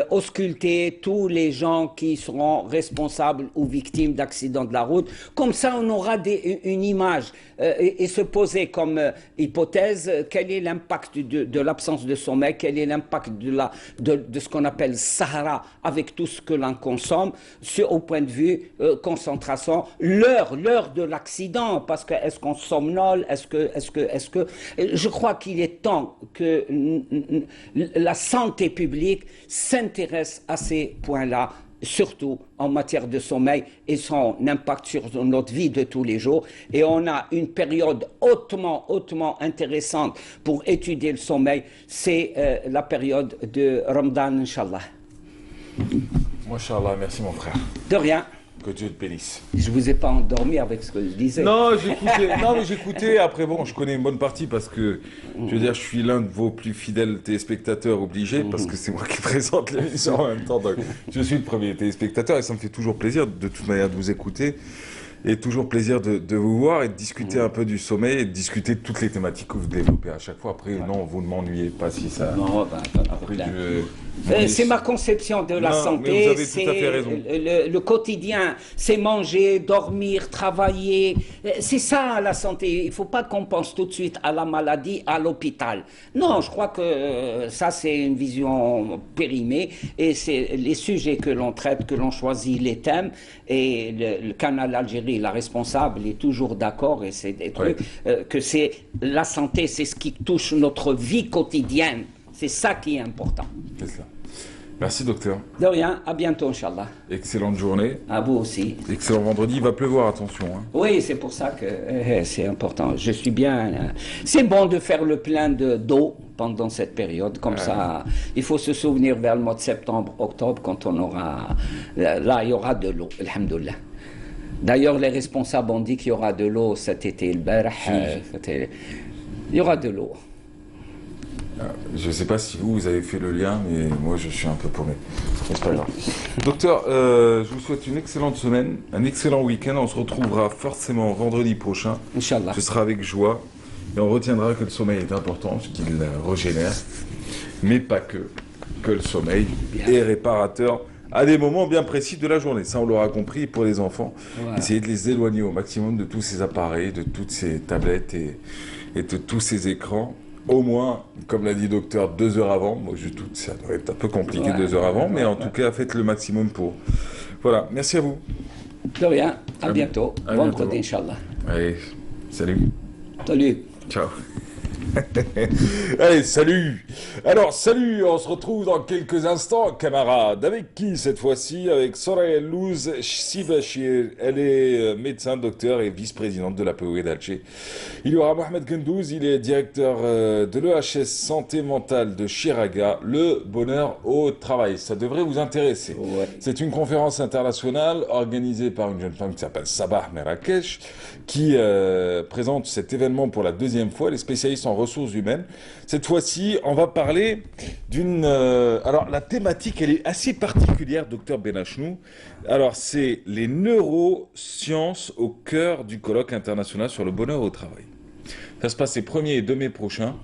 ausculter tous les gens qui seront responsables ou victimes d'accidents de la route. Comme ça, on aura une image et se poser comme hypothèse quel est l'impact de l'absence de sommeil, quel est l'impact de ce qu'on appelle Sahara avec tout ce que l'on consomme au point de vue concentration, l'heure de l'accident, parce que est-ce qu'on somnole, est-ce que je crois qu'il est temps que la santé publique s'intéresse à ces points-là, surtout en matière de sommeil et son impact sur notre vie de tous les jours. Et on a une période hautement intéressante pour étudier le sommeil, c'est la période de Ramadan, Inch'Allah. Masha'Allah, merci mon frère. De rien. Que Dieu te bénisse. Je vous ai pas endormi avec ce que je disais. Non, j'écoutais. Après, bon, je connais une bonne partie parce que, je veux dire, je suis l'un de vos plus fidèles téléspectateurs obligés parce que c'est moi qui présente l'émission en même temps. Donc, je suis le premier téléspectateur et ça me fait toujours plaisir, de toute manière, de vous écouter. Et toujours plaisir de vous voir et de discuter un peu du sommeil et de discuter de toutes les thématiques que vous développez à chaque fois. Après, non, vous ne m'ennuyez pas si ça... Non, c'est ma conception de la santé. Mais vous avez tout à fait raison. Le quotidien, c'est manger, dormir, travailler. C'est ça la santé. Il ne faut pas qu'on pense tout de suite à la maladie, à l'hôpital. Non, je crois que ça, c'est une vision périmée. Et c'est les sujets que l'on traite, que l'on choisit, les thèmes. Et le canal Algérie, la responsable, est toujours d'accord. Et c'est des trucs que c'est la santé, c'est ce qui touche notre vie quotidienne. C'est ça qui est important. C'est ça. Merci docteur. De rien, à bientôt, Inch'Allah. Excellente journée. À vous aussi. Excellent vendredi, il va pleuvoir, attention. Hein. Oui, c'est pour ça que c'est important. Je suis bien. C'est bon de faire le plein d'eau pendant cette période. Comme ça, il faut se souvenir vers le mois de septembre, octobre, quand on aura. Là, il y aura de l'eau, alhamdoulilah. D'ailleurs, les responsables ont dit qu'il y aura de l'eau cet été. Il y aura de l'eau. Je ne sais pas si vous avez fait le lien, mais moi je suis un peu paumé. C'est pas grave. Docteur, je vous souhaite une excellente semaine, un excellent week-end. On se retrouvera forcément vendredi prochain. Inch'Allah. Ce sera avec joie. Et on retiendra que le sommeil est important, parce qu'il régénère. Mais pas que. Que le sommeil est réparateur à des moments bien précis de la journée. Ça, on l'aura compris pour les enfants. Voilà. Essayez de les éloigner au maximum de tous ces appareils, de toutes ces tablettes et de tous ces écrans. Au moins, comme l'a dit le docteur, 2 heures avant. Moi, je doute, ça doit être un peu compliqué 2 heures avant, mais en tout cas, faites le maximum pour. Voilà, merci à vous. De rien, à bientôt. Vendredi, Inch'Allah. Allez, salut. Salut. Ciao. Allez, salut. Alors, salut, on se retrouve dans quelques instants, camarades. Avec qui cette fois-ci? Avec Soraya Louz Sibachir. Elle est médecin, docteur et vice-présidente de la POE d'Alger. Il y aura Mohamed Gendouz, il est directeur de l'EHS Santé Mentale de Chiraga. Le bonheur au travail, ça devrait vous intéresser. Ouais. C'est une conférence internationale organisée par une jeune femme qui s'appelle Sabah Merakesh, qui présente cet événement pour la 2e fois. Les spécialistes en ressources humaines. Cette fois-ci, on va parler d'une... alors, la thématique, elle est assez particulière, docteur Benachnou. Alors, c'est les neurosciences au cœur du colloque international sur le bonheur au travail. Ça se passe les 1er et 2 mai prochains.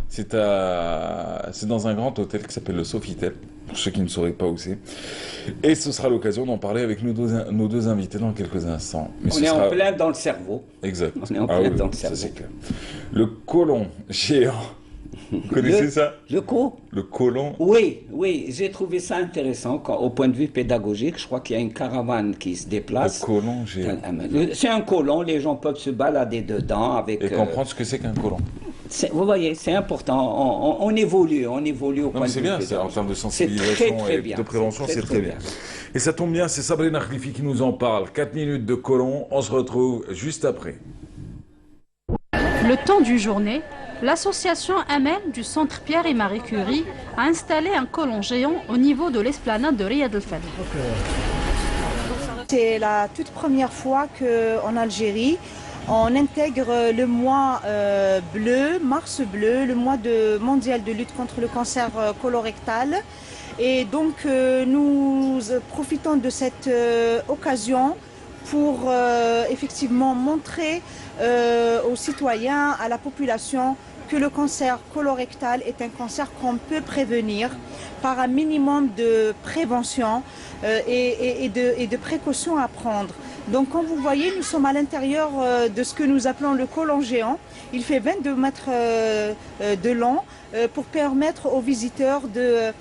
C'est dans un grand hôtel qui s'appelle le Sofitel, pour ceux qui ne sauraient pas où c'est. Et ce sera l'occasion d'en parler avec nos deux invités dans quelques instants. Mais on est en plein dans le cerveau. Exact. On est en plein dans le cerveau. Ça, c'est clair. Le côlon géant. Vous connaissez ça? Le quoi? Le côlon. Oui, j'ai trouvé ça intéressant au point de vue pédagogique. Je crois qu'il y a une caravane qui se déplace. Le côlon géant. C'est un côlon, les gens peuvent se balader dedans avec... Et comprendre ce que c'est qu'un côlon. Vous voyez, c'est important. On évolue au point de vue. C'est bien, en termes de sensibilisation et de prévention, c'est très bien. Et ça tombe bien, c'est Sabrina Khlifi qui nous en parle. 4 minutes de côlon, on se retrouve juste après. Le temps d'une journée, l'association Amel du centre Pierre et Marie Curie a installé un côlon géant au niveau de l'esplanade de Riyad el-Fadl. C'est la toute première fois qu'en Algérie, on intègre le mois bleu, mars bleu, le mois mondial de lutte contre le cancer colorectal. Et donc nous profitons de cette occasion pour effectivement montrer aux citoyens, à la population, que le cancer colorectal est un cancer qu'on peut prévenir par un minimum de prévention et de précautions à prendre. Donc comme vous voyez, nous sommes à l'intérieur de ce que nous appelons le côlon géant. Il fait 22 mètres de long pour permettre aux visiteurs de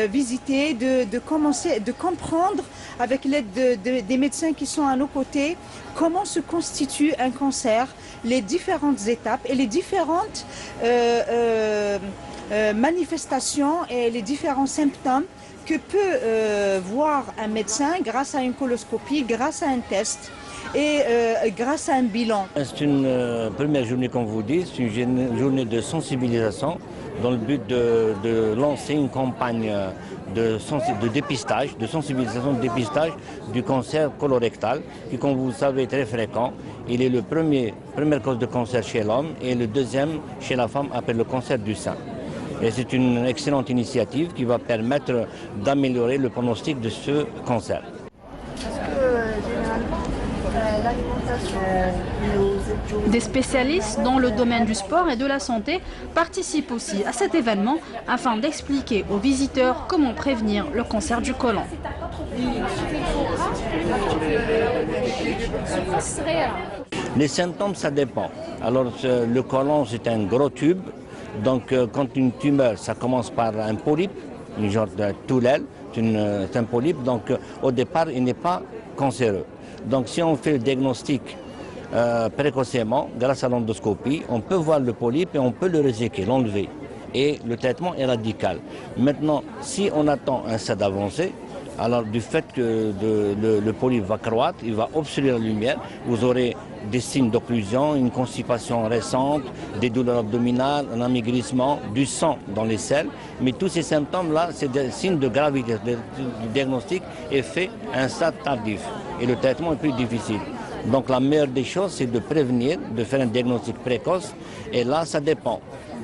visiter, de comprendre avec l'aide des médecins qui sont à nos côtés comment se constitue un cancer, les différentes étapes et les différentes manifestations et les différents symptômes que peut voir un médecin grâce à une coloscopie, grâce à un test et grâce à un bilan. C'est une première journée, comme vous dites, c'est une journée de sensibilisation dans le but de lancer une campagne de dépistage, de sensibilisation, de dépistage du cancer colorectal, qui, comme vous le savez, est très fréquent. Il est le première cause de cancer chez l'homme et le deuxième chez la femme appelle le cancer du sein. Et c'est une excellente initiative qui va permettre d'améliorer le pronostic de ce cancer. Des spécialistes dans le domaine du sport et de la santé participent aussi à cet événement afin d'expliquer aux visiteurs comment prévenir le cancer du côlon. Les symptômes, ça dépend. Alors le côlon, c'est un gros tube. Donc quand une tumeur, ça commence par un polype, une genre de toulelle, c'est un polype. Donc au départ, il n'est pas cancéreux. Donc si on fait le diagnostic précocement, grâce à l'endoscopie, on peut voir le polype et on peut le réséquer, l'enlever. et le traitement est radical. Maintenant, si on attend un stade avancé, alors du fait que le polype va croître, il va obstruer la lumière, vous aurez des signes d'occlusion, une constipation récente, des douleurs abdominales, un amaigrissement, du sang dans les selles. Mais tous ces symptômes-là, c'est des signes de gravité. Le diagnostic est fait à un stade tardif et le traitement est plus difficile. Donc la meilleure des choses, c'est de prévenir, de faire un diagnostic précoce. Et là, ça dépend.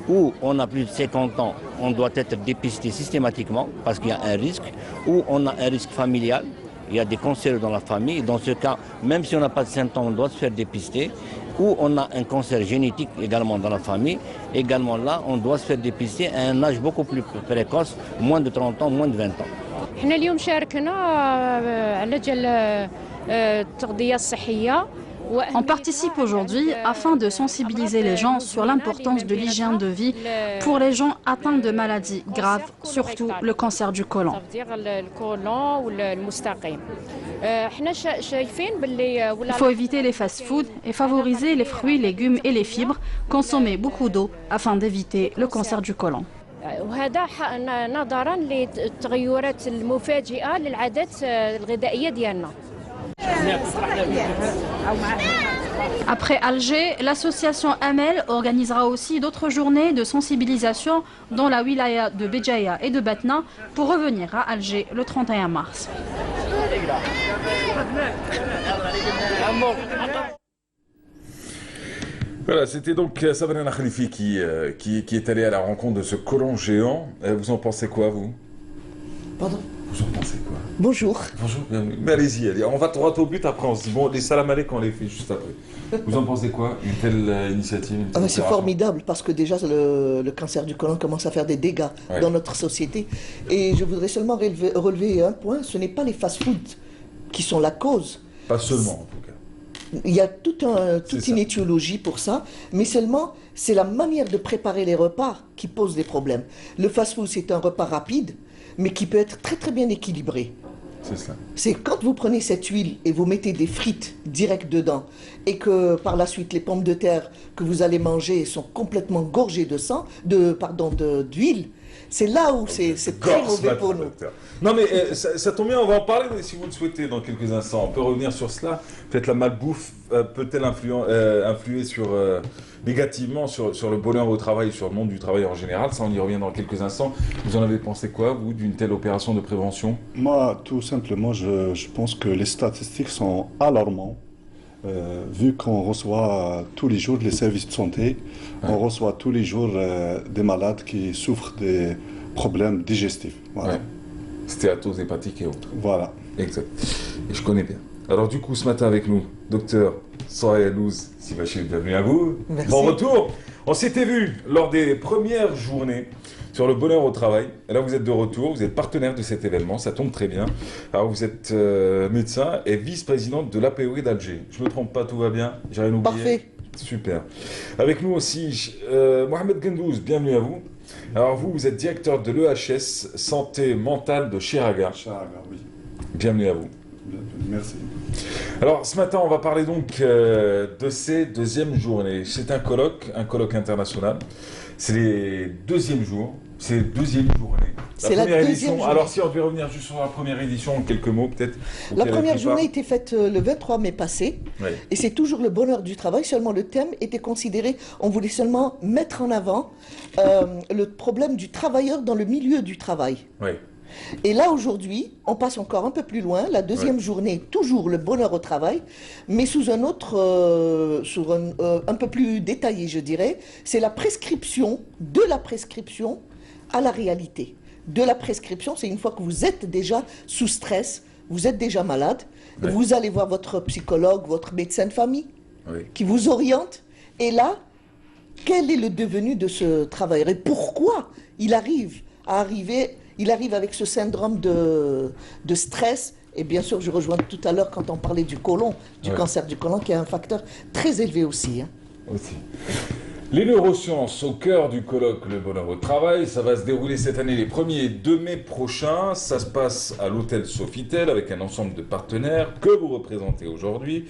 Où on a plus de 50 ans, on doit être dépisté systématiquement parce qu'il y a un risque. Ou on a un risque familial, il y a des cancers dans la famille. Dans ce cas, même si on n'a pas de symptômes, on doit se faire dépister. Ou on a un cancer génétique également dans la famille. Également là, on doit se faire dépister à un âge beaucoup plus précoce, moins de 30 ans, moins de 20 ans. احنا اليوم شاركنا على جال التغذية الصحية. On participe aujourd'hui afin de sensibiliser les gens sur l'importance de l'hygiène de vie pour les gens atteints de maladies graves, surtout le cancer du côlon. Il faut éviter les fast-foods et favoriser les fruits, légumes et les fibres, consommer beaucoup d'eau afin d'éviter le cancer du côlon. وهذا نظرا للتغيرات المفاجئة للعادات الغذائية ديالنا. Après Alger, l'association Amel organisera aussi d'autres journées de sensibilisation dans la wilaya de Béjaïa et de Batna pour revenir à Alger le 31 mars. Voilà, c'était donc Sabrina Khalifi qui est allée à la rencontre de ce côlon géant. Vous en pensez quoi, vous? Pardon? Vous en pensez quoi? Bonjour. Bonjour, bienvenue. Mais allez-y, on va droit au but, après on se dit, bon, les salam alaikum, on les fait juste après. Vous en pensez quoi, une telle initiative? C'est formidable, parce que déjà le cancer du côlon commence à faire des dégâts dans notre société. Et je voudrais seulement relever un point, ce n'est pas les fast-foods qui sont la cause. Pas seulement, en tout cas. Il y a toute une étiologie pour ça, mais seulement c'est la manière de préparer les repas qui pose des problèmes. Le fast-food, c'est un repas rapide, mais qui peut être très très bien équilibré. C'est ça. C'est quand vous prenez cette huile et vous mettez des frites direct dedans, et que par la suite les pommes de terre que vous allez manger sont complètement gorgées d'huile, c'est là où c'est très mauvais pour nous. Non mais ça tombe bien, on va en parler si vous le souhaitez dans quelques instants. On peut revenir sur cela. Peut-être la malbouffe peut-elle influer négativement sur le bonheur au travail, sur le monde du travail en général. Ça, on y revient dans quelques instants. Vous en avez pensé quoi, vous, d'une telle opération de prévention? Moi, tout simplement, je pense que les statistiques sont alarmantes. Vu qu'on reçoit tous les jours les services de santé, on reçoit tous les jours des malades qui souffrent des problèmes digestifs. Voilà. Ouais. Stéatose hépatique et autres. Voilà. Exact. Et je connais bien. Alors du coup, ce matin avec nous, docteur Soraya Louz Sivachil, bienvenue à vous. Merci. Bon retour. On s'était vu lors des premières journées sur le bonheur au travail. Et là, vous êtes de retour, vous êtes partenaire de cet événement, ça tombe très bien. Alors, vous êtes médecin et vice-présidente de l'APOE d'Alger. Je ne me trompe pas, tout va bien? J'ai rien oublié? Parfait. Super. Avec nous aussi, Mohamed Gendouz, bienvenue à vous. Alors, vous êtes directeur de l'EHS Santé Mentale de Chiraga. Chiraga, oui. Bienvenue à vous. Merci. Alors, ce matin, on va parler donc de ces deuxièmes journées. C'est un colloque international. C'est les deuxièmes jours, c'est les deuxièmes journées. C'est la première deuxième édition. journée. Alors, si on devait revenir juste sur la première édition, en quelques mots peut-être. La première journée était faite le 23 mai passé, et c'est toujours le bonheur du travail, seulement le thème était considéré, on voulait seulement mettre en avant le problème du travailleur dans le milieu du travail. Oui. Et là, aujourd'hui, on passe encore un peu plus loin. La deuxième journée, toujours le bonheur au travail, mais sous un autre, un peu plus détaillé, je dirais. C'est la prescription, de la prescription à la réalité. De la prescription, c'est une fois que vous êtes déjà sous stress, vous êtes déjà malade, vous allez voir votre psychologue, votre médecin de famille, qui vous oriente. Et là, quel est le devenu de ce travailleur et pourquoi il arrive avec ce syndrome de stress. Et bien sûr, je rejoins tout à l'heure quand on parlait du côlon, du cancer du côlon, qui est un facteur très élevé aussi. Aussi. Les neurosciences au cœur du colloque Le Bonheur au Travail, ça va se dérouler cette année les 1er et 2 mai prochains. Ça se passe à l'hôtel Sofitel avec un ensemble de partenaires que vous représentez aujourd'hui.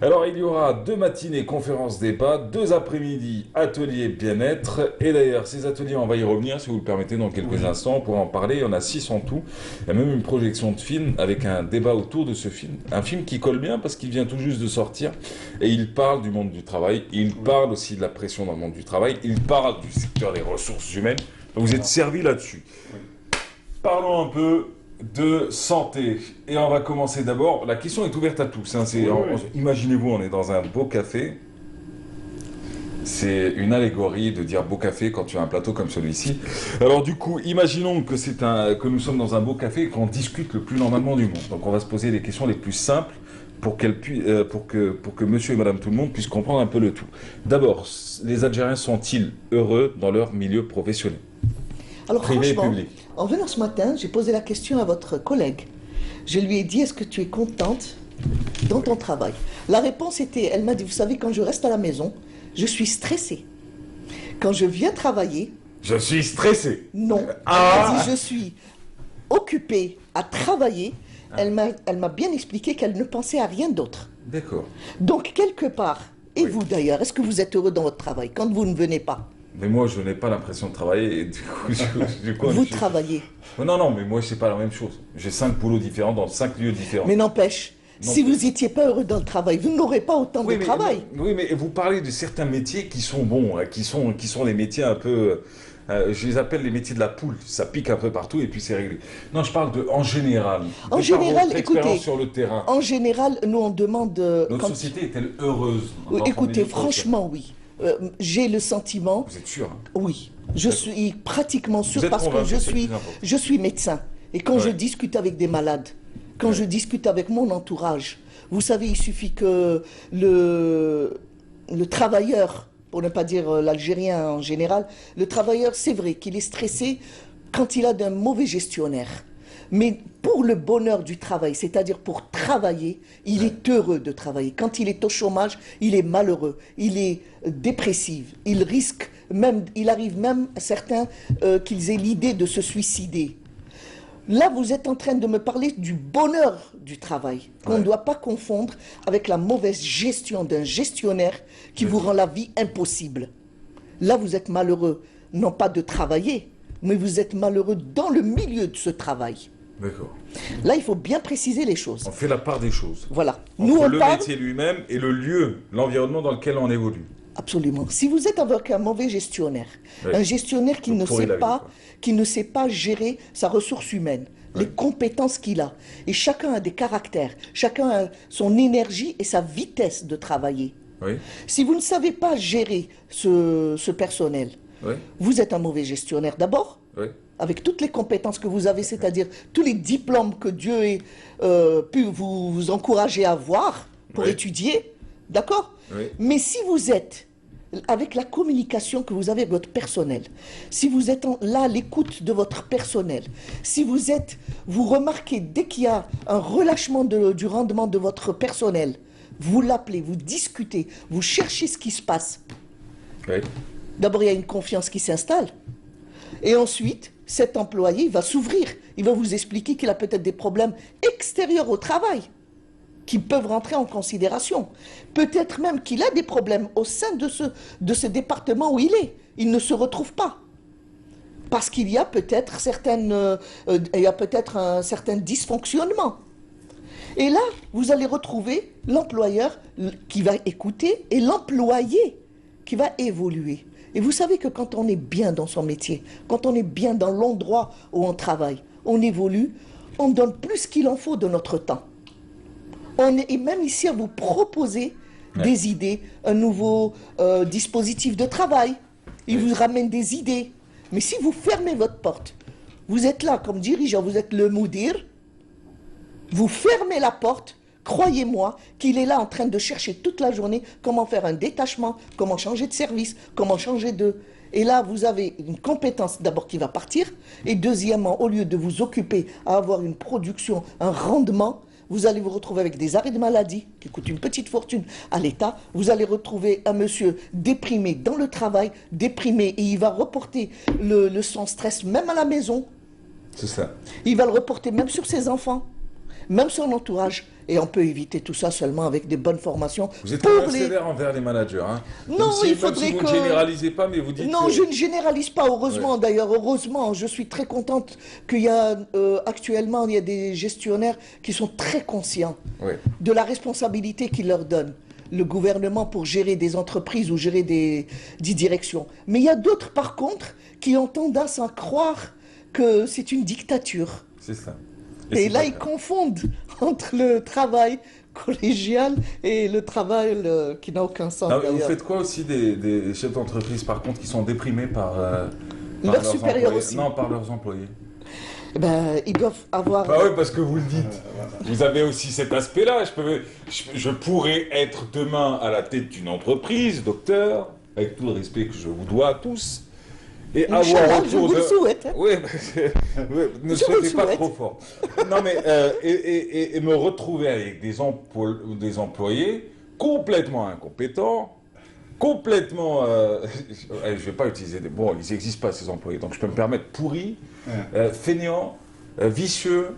Alors il y aura 2 matinées conférences débat, 2 après-midi ateliers bien-être. Et d'ailleurs ces ateliers, on va y revenir si vous le permettez dans quelques instants pour en parler. Il y en a 6 en tout. Il y a même une projection de film avec un débat autour de ce film. Un film qui colle bien parce qu'il vient tout juste de sortir et il parle du monde du travail. Il parle aussi de la pression dans le monde du travail. Il parle du secteur des ressources humaines. Vous êtes servi là-dessus. Parlons un peu de santé. Et on va commencer d'abord. La question est ouverte à tous. Hein. Imaginez-vous, on est dans un beau café. C'est une allégorie de dire beau café quand tu as un plateau comme celui-ci. Alors du coup, imaginons que nous sommes dans un beau café et qu'on discute le plus normalement du monde. Donc on va se poser les questions les plus simples pour que monsieur et madame tout le monde puissent comprendre un peu le tout. D'abord, les Algériens sont-ils heureux dans leur milieu professionnel? Alors privé franchement, et public. en venant ce matin, j'ai posé la question à votre collègue. Je lui ai dit, est-ce que tu es contente dans ton travail? La réponse était, elle m'a dit, vous savez, quand je reste à la maison, je suis stressée. Quand je viens travailler... Je suis stressée. Non. Elle m'a dit, je suis occupée à travailler. Elle m'a bien expliqué qu'elle ne pensait à rien d'autre. D'accord. Donc, quelque part, et vous d'ailleurs, est-ce que vous êtes heureux dans votre travail quand vous ne venez pas? Mais moi, je n'ai pas l'impression de travailler. Et du coup, vous travaillez. Non, mais moi, c'est pas la même chose. J'ai 5 boulots différents dans 5 lieux différents. Mais n'empêche, si vous n'étiez pas heureux dans le travail, vous n'aurez pas autant de travail. Oui, mais vous parlez de certains métiers qui sont bons, qui sont des métiers un peu... je les appelle les métiers de la poule. Ça pique un peu partout et puis c'est réglé. Non, je parle en général. En général, écoutez, sur le terrain. En général, nous on demande... Notre société est-elle heureuse? Écoutez, franchement, oui. J'ai le sentiment... Vous êtes sûr? Oui. Je suis pratiquement sûr parce que je suis médecin. Et quand je discute avec des malades, quand je discute avec mon entourage, vous savez, il suffit que le travailleur, pour ne pas dire l'Algérien en général, le travailleur, c'est vrai qu'il est stressé quand il a d'un mauvais gestionnaire. Mais pour le bonheur du travail, c'est-à-dire pour travailler, il est heureux de travailler. Quand il est au chômage, il est malheureux, il est dépressif, il arrive même à certains qu'ils aient l'idée de se suicider. Là, vous êtes en train de me parler du bonheur du travail, qu'on ne doit pas confondre avec la mauvaise gestion d'un gestionnaire qui vous rend la vie impossible. Là, vous êtes malheureux, non pas de travailler, mais vous êtes malheureux dans le milieu de ce travail. D'accord. Là, il faut bien préciser les choses. On fait la part des choses. Voilà. Entre le métier lui-même et le lieu, l'environnement dans lequel on évolue. Absolument. Si vous êtes avec un mauvais gestionnaire, un gestionnaire qui ne sait pas gérer sa ressource humaine, les compétences qu'il a, et chacun a des caractères, chacun a son énergie et sa vitesse de travailler. Si vous ne savez pas gérer ce personnel, vous êtes un mauvais gestionnaire d'abord, avec toutes les compétences que vous avez, c'est-à-dire tous les diplômes que Dieu a pu vous encourager à avoir pour étudier, d'accord? Mais si vous êtes, avec la communication que vous avez avec votre personnel, si vous êtes là à l'écoute de votre personnel, si vous remarquez dès qu'il y a un relâchement du rendement de votre personnel, vous l'appelez, vous discutez, vous cherchez ce qui se passe. D'abord, il y a une confiance qui s'installe. Et ensuite, cet employé va s'ouvrir. Il va vous expliquer qu'il a peut-être des problèmes extérieurs au travail qui peuvent rentrer en considération. Peut-être même qu'il a des problèmes au sein de ce département où il est. Il ne se retrouve pas. Parce qu'il y a peut-être un certain dysfonctionnement. Et là, vous allez retrouver l'employeur qui va écouter et l'employé qui va évoluer. Et vous savez que quand on est bien dans son métier, quand on est bien dans l'endroit où on travaille, on évolue, on donne plus qu'il en faut de notre temps. On est même ici à vous proposer des idées, un nouveau dispositif de travail. Il vous ramène des idées. Mais si vous fermez votre porte, vous êtes là comme dirigeant, vous êtes le moudir, vous fermez la porte, croyez-moi qu'il est là en train de chercher toute la journée comment faire un détachement, comment changer de service, comment changer de... Et là, vous avez une compétence d'abord qui va partir, et deuxièmement, au lieu de vous occuper à avoir une production, un rendement, vous allez vous retrouver avec des arrêts de maladie qui coûtent une petite fortune à l'État. Vous allez retrouver un monsieur déprimé dans le travail, déprimé, et il va reporter son stress même à la maison. C'est ça. Il va le reporter même sur ses enfants, même son entourage. Et on peut éviter tout ça seulement avec des bonnes formations. Vous êtes très sévère envers les managers. Hein. Non, il faudrait si vous que... ne généralisez pas, mais vous dites... Non, je ne généralise pas, heureusement. D'ailleurs, heureusement, je suis très contente qu'il y a actuellement, il y a des gestionnaires qui sont très conscients de la responsabilité qu'ils leur donnent. Le gouvernement pour gérer des entreprises ou gérer des directions. Mais il y a d'autres, par contre, qui ont tendance à croire que c'est une dictature. C'est ça. Et là, ils confondent entre le travail collégial et le travail qui n'a aucun sens. Vous faites quoi aussi des chefs d'entreprise, par contre, qui sont déprimés par leurs supérieurs aussi. Non, par leurs employés. Ils doivent avoir... Bah oui, parce que vous le dites. Vous avez aussi cet aspect-là. Je pourrais être demain à la tête d'une entreprise, docteur, avec tout le respect que je vous dois à tous. Et avoir autour de... souhaite. Oui, ne souhaitez pas trop fort. Non, mais et me retrouver avec des employés complètement incompétents, complètement... je ne vais pas utiliser des... Bon, ils n'existent pas, ces employés, donc je peux me permettre pourris, feignants, vicieux,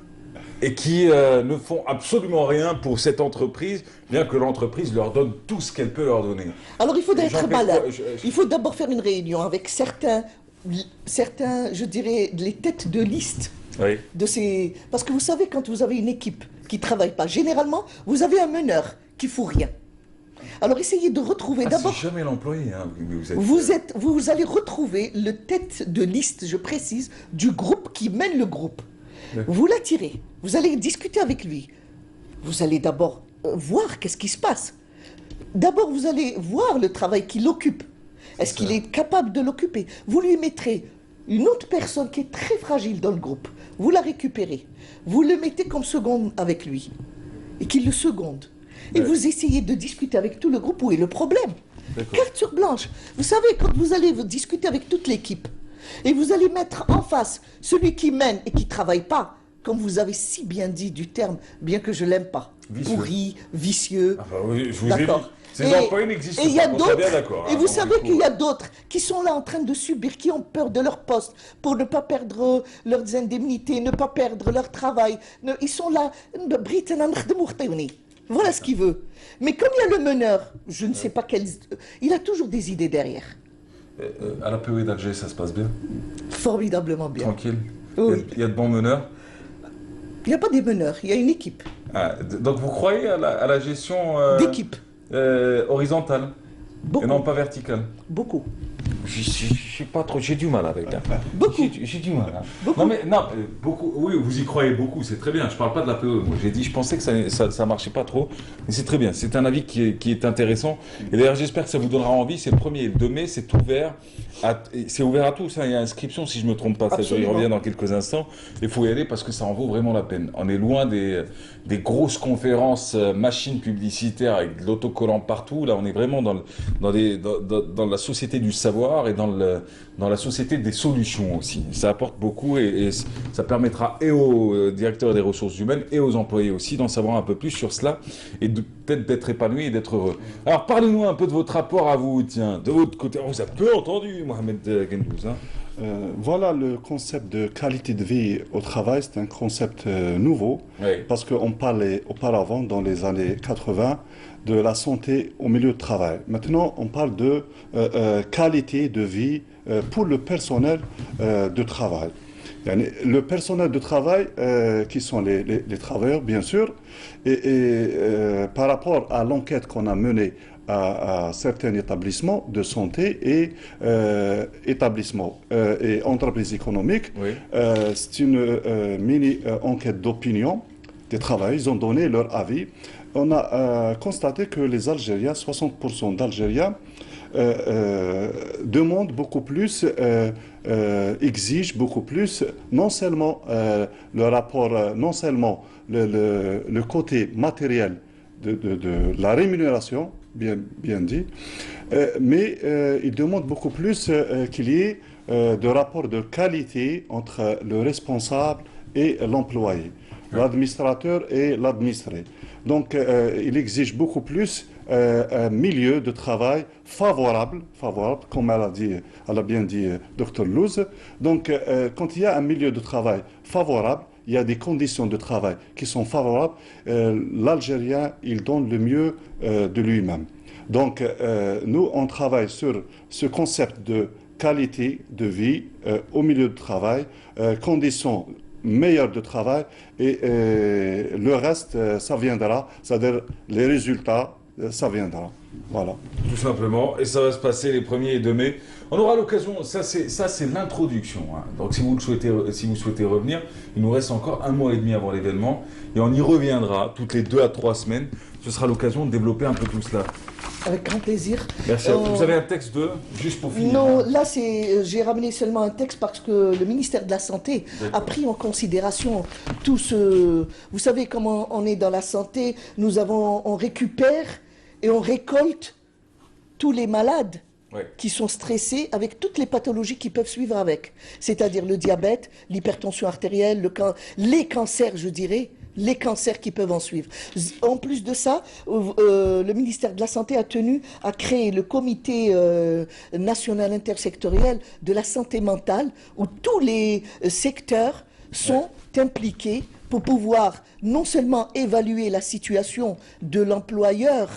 et qui ne font absolument rien pour cette entreprise, bien que l'entreprise leur donne tout ce qu'elle peut leur donner. Alors il faudrait être malin. Il faut d'abord faire une réunion avec certains, je dirais, les têtes de liste. Oui. Parce que vous savez, quand vous avez une équipe qui ne travaille pas, généralement, vous avez un meneur qui ne fout rien. Alors essayez de retrouver d'abord... C'est jamais l'employé, hein, vous allez retrouver le tête de liste, je précise, du groupe qui mène le groupe. Vous l'attirez, vous allez discuter avec lui. Vous allez d'abord voir qu'est-ce qui se passe. D'abord, vous allez voir le travail qu'il occupe. Est-ce qu'il est capable de l'occuper? Vous lui mettrez une autre personne qui est très fragile dans le groupe. Vous la récupérez. Vous le mettez comme seconde avec lui. Et qu'il le seconde. Et vous essayez de discuter avec tout le groupe. Où est le problème? Carte sur blanche. Vous savez, quand vous allez discuter avec toute l'équipe, et vous allez mettre en face celui qui mène et qui ne travaille pas, comme vous avez si bien dit du terme, bien que je ne l'aime pas. Vicieux. Pourri, vicieux. Ah bah oui, je vous ai dit. Ces employés n'existent pas, on soit bien d'accord. Et vous savez qu'il y a d'autres qui sont là en train de subir, qui ont peur de leur poste, pour ne pas perdre leurs indemnités, ne pas perdre leur travail. Ils sont là. Voilà ce qu'il veut. Mais comme il y a le meneur, je ne sais pas quel... Il a toujours des idées derrière. À la POE d'Alger, ça se passe bien? Formidablement bien. Tranquille? Oui. Il y a de bons meneurs? Il n'y a pas des meneurs, il y a une équipe. Donc vous croyez à la gestion d'équipe horizontale? Beaucoup. Et non pas verticale? Beaucoup. Je sais pas trop, j'ai du mal avec. Beaucoup. J'ai du mal. Beaucoup. Non, beaucoup. Oui, vous y croyez beaucoup, c'est très bien. Je parle pas de la PE. Moi, j'ai dit, je pensais que ça marchait pas trop, mais c'est très bien. C'est un avis qui est intéressant. Et d'ailleurs, j'espère que ça vous donnera envie. C'est le 1er et le 2 mai, c'est ouvert. C'est ouvert à tous. Hein. Il y a inscription, si je me trompe pas. Ça, je y reviens dans quelques instants. Il faut y aller parce que ça en vaut vraiment la peine. On est loin des grosses conférences machines publicitaires avec de l'autocollant partout. Là, on est vraiment dans la société du savoir et dans la société des solutions aussi. Ça apporte beaucoup et ça permettra et aux directeurs des ressources humaines et aux employés aussi d'en savoir un peu plus sur cela et peut-être d'être épanouis et d'être heureux. Alors parlez-nous un peu de votre rapport à vous, tiens, de votre côté. On vous a peu entendu, Mohamed Gendouz. Voilà, le concept de qualité de vie au travail, c'est un concept nouveau, parce qu'on parlait auparavant, dans les années 80, de la santé au milieu de travail. Maintenant, on parle de qualité de vie pour le personnel de travail. Le personnel de travail, qui sont les travailleurs, bien sûr, et par rapport à l'enquête qu'on a menée à certains établissements de santé et établissements et entreprises économiques, c'est une mini-enquête d'opinion des travailleurs. Ils ont donné leur avis. On a constaté que les Algériens, 60% d'Algériens, demandent beaucoup plus, exigent beaucoup plus, non seulement le rapport, non seulement le côté matériel de la rémunération, bien dit, mais ils demandent beaucoup plus qu'il y ait de rapport de qualité entre le responsable et l'employé. l'administrateur et l'administré. Donc, il exige beaucoup plus un milieu de travail favorable, comme elle a bien dit Dr Louz. Donc, quand il y a un milieu de travail favorable, il y a des conditions de travail qui sont favorables, l'Algérien, il donne le mieux de lui-même. Donc, nous, on travaille sur ce concept de qualité de vie au milieu de travail, conditions meilleures de travail, et le reste, ça viendra, c'est-à-dire les résultats, ça viendra. Voilà. Tout simplement, et ça va se passer les 1er et 2 mai. On aura l'occasion, ça c'est l'introduction. Hein. Donc si vous souhaitez revenir, il nous reste encore 1 mois et demi avant l'événement, et on y reviendra toutes les 2 à 3 semaines. Ce sera l'occasion de développer un peu tout cela. Avec grand plaisir. Merci. Vous avez un texte juste pour finir? Non, là j'ai ramené seulement un texte parce que le ministère de la Santé a pris en considération tout ce... Vous savez comment on est dans la santé, on récupère et on récolte tous les malades qui sont stressés avec toutes les pathologies qui peuvent suivre avec. C'est-à-dire le diabète, l'hypertension artérielle, les cancers, je dirais, les cancers qui peuvent en suivre. En plus de ça, le ministère de la Santé a tenu à créer le comité national intersectoriel de la santé mentale, où tous les secteurs sont impliqués pour pouvoir non seulement évaluer la situation de l'employeur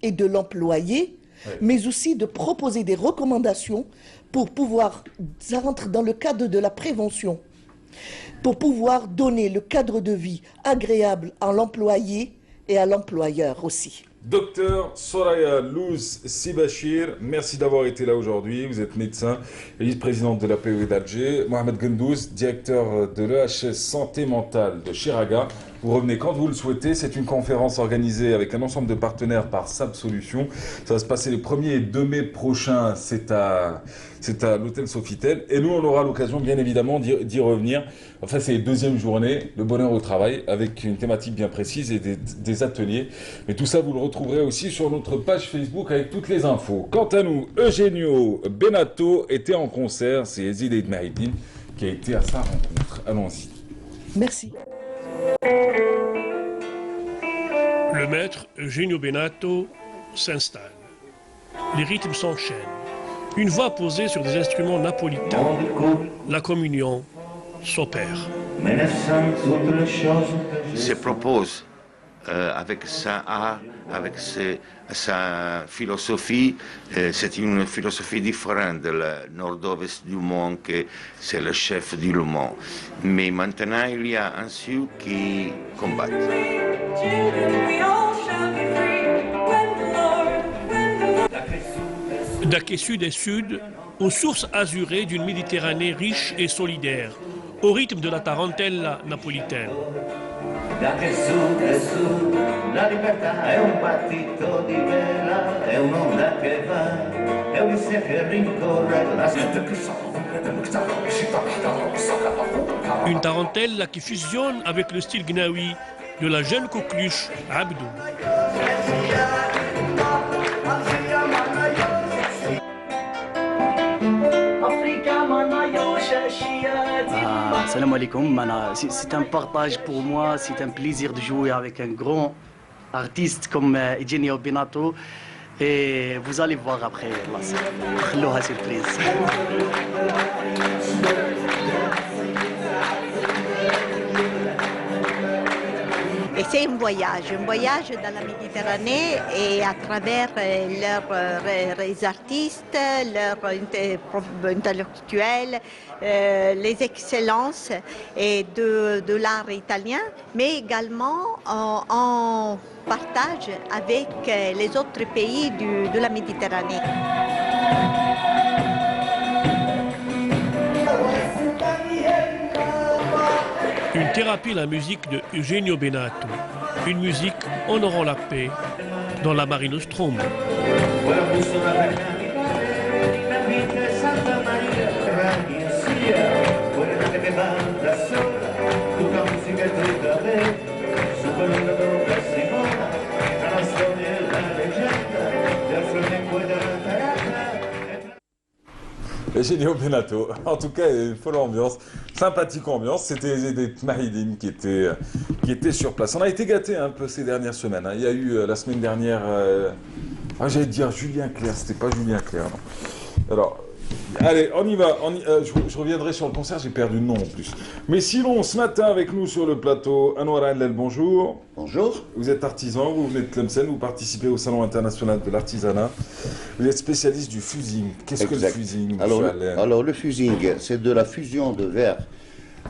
et de l'employé, mais aussi de proposer des recommandations pour pouvoir, ça rentre dans le cadre de la prévention, pour pouvoir donner le cadre de vie agréable à l'employé et à l'employeur aussi. Docteur Soraya Louz Sibachir, merci d'avoir été là aujourd'hui. Vous êtes médecin et vice-présidente de la PE d'Alger. Mohamed Gendouz, directeur de l'EHS Santé Mentale de Chiraga. Vous revenez quand vous le souhaitez. C'est une conférence organisée avec un ensemble de partenaires par SAP Solutions. Ça va se passer les 1er et 2 mai prochains. C'est à l'hôtel Sofitel. Et nous, on aura l'occasion, bien évidemment, d'y revenir. Enfin, c'est la 2e journée, le bonheur au travail, avec une thématique bien précise et des ateliers. Mais tout ça, vous le retrouverez aussi sur notre page Facebook avec toutes les infos. Quant à nous, Eugenio Benato était en concert. C'est Ezid Eid Mahidine qui a été à sa rencontre. Allons-y. Merci. Le maître Eugenio Benato s'installe. Les rythmes s'enchaînent. Une voix posée sur des instruments napolitains. La communion s'opère. Se propose avec sa art, avec sa philosophie, c'est une philosophie différente de la nord-ouest du monde, que c'est le chef du Le Mans. Mais maintenant, il y a un Sud qui combat. D'Aquet Sud et Sud, aux sources azurées d'une Méditerranée riche et solidaire, au rythme de la tarantella napolitaine. D'Aquet Sud e Sud, la libertà è un battito di vela, è un'onda che va, è Odissea che rincorre la gente che Une tarentelle qui fusionne avec le style gnawi de la jeune coqueluche Abdou. Salam alaikum, c'est un partage pour moi, c'est un plaisir de jouer avec un grand artiste comme Eugenio Benato, et vous allez voir après, la surprise. Et c'est un voyage dans la Méditerranée et à travers les artistes, leurs intellectuels, les excellences et de l'art italien, mais également en partage avec les autres pays de la Méditerranée. Une thérapie, la musique de Eugenio Benato. Une musique honorant la paix dans la Mare Nostrum. Eugenio Benato, en tout cas, une folle ambiance, sympathique ambiance. C'était Ezid Mahidine qui était qui était sur place. On a été gâtés un peu ces dernières semaines. Hein. Il y a eu la semaine dernière, j'allais dire Julien Clerc, c'était pas Julien Clerc. Non. Alors, allez, on y va. Je reviendrai sur le concert, j'ai perdu le nom en plus. Mais sinon, ce matin avec nous sur le plateau, Anwar Allel, bonjour. Bonjour. Vous êtes artisan, vous venez de Tlemcen, vous participez au Salon international de l'artisanat. Vous êtes spécialiste du fusing. Qu'est-ce que le fusing, alors le fusing, c'est de la fusion de verre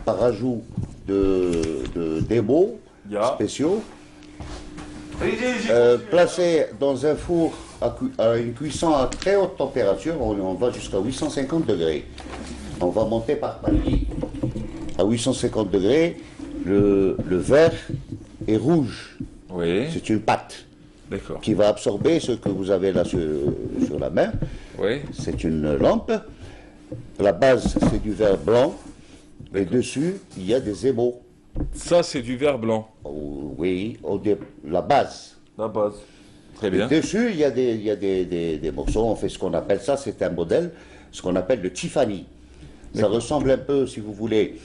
par ajout d'émaux spéciaux, placés dans un four à une cuisson à très haute température. On va jusqu'à 850 degrés. On va monter par palier. À 850 degrés, le verre est rouge. Oui. C'est une pâte qui va absorber ce que vous avez là sur la main. Oui. C'est une lampe. La base, c'est du verre blanc. Et dessus, il y a des émaux. Ça, c'est du verre blanc. Oui, la base. La base. Très bien. Et dessus, il y a des morceaux. On fait ce qu'on appelle ça, c'est un modèle, ce qu'on appelle le Tiffany. Ça ressemble un peu, si vous voulez,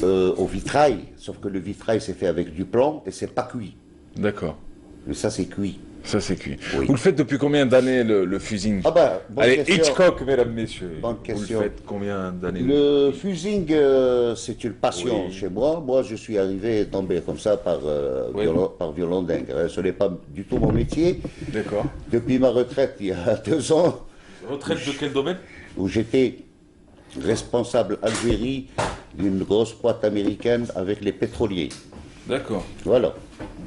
au vitrail, sauf que le vitrail, c'est fait avec du plomb et c'est pas cuit. D'accord. Mais ça, c'est cuit. Ça, c'est cuit. Oui. Vous le faites depuis combien d'années, le fusing? Allez, question. Hitchcock, mesdames, messieurs. Bonne question. Vous le faites combien d'années? Le fusing, c'est une passion chez moi. Moi, je suis tombé comme ça par violon dingue. Ce n'est pas du tout mon métier. D'accord. Depuis ma retraite, il y a 2 ans. Retraite de quel domaine? Où j'étais responsable Algérie d'une grosse boîte américaine avec les pétroliers. D'accord. Voilà.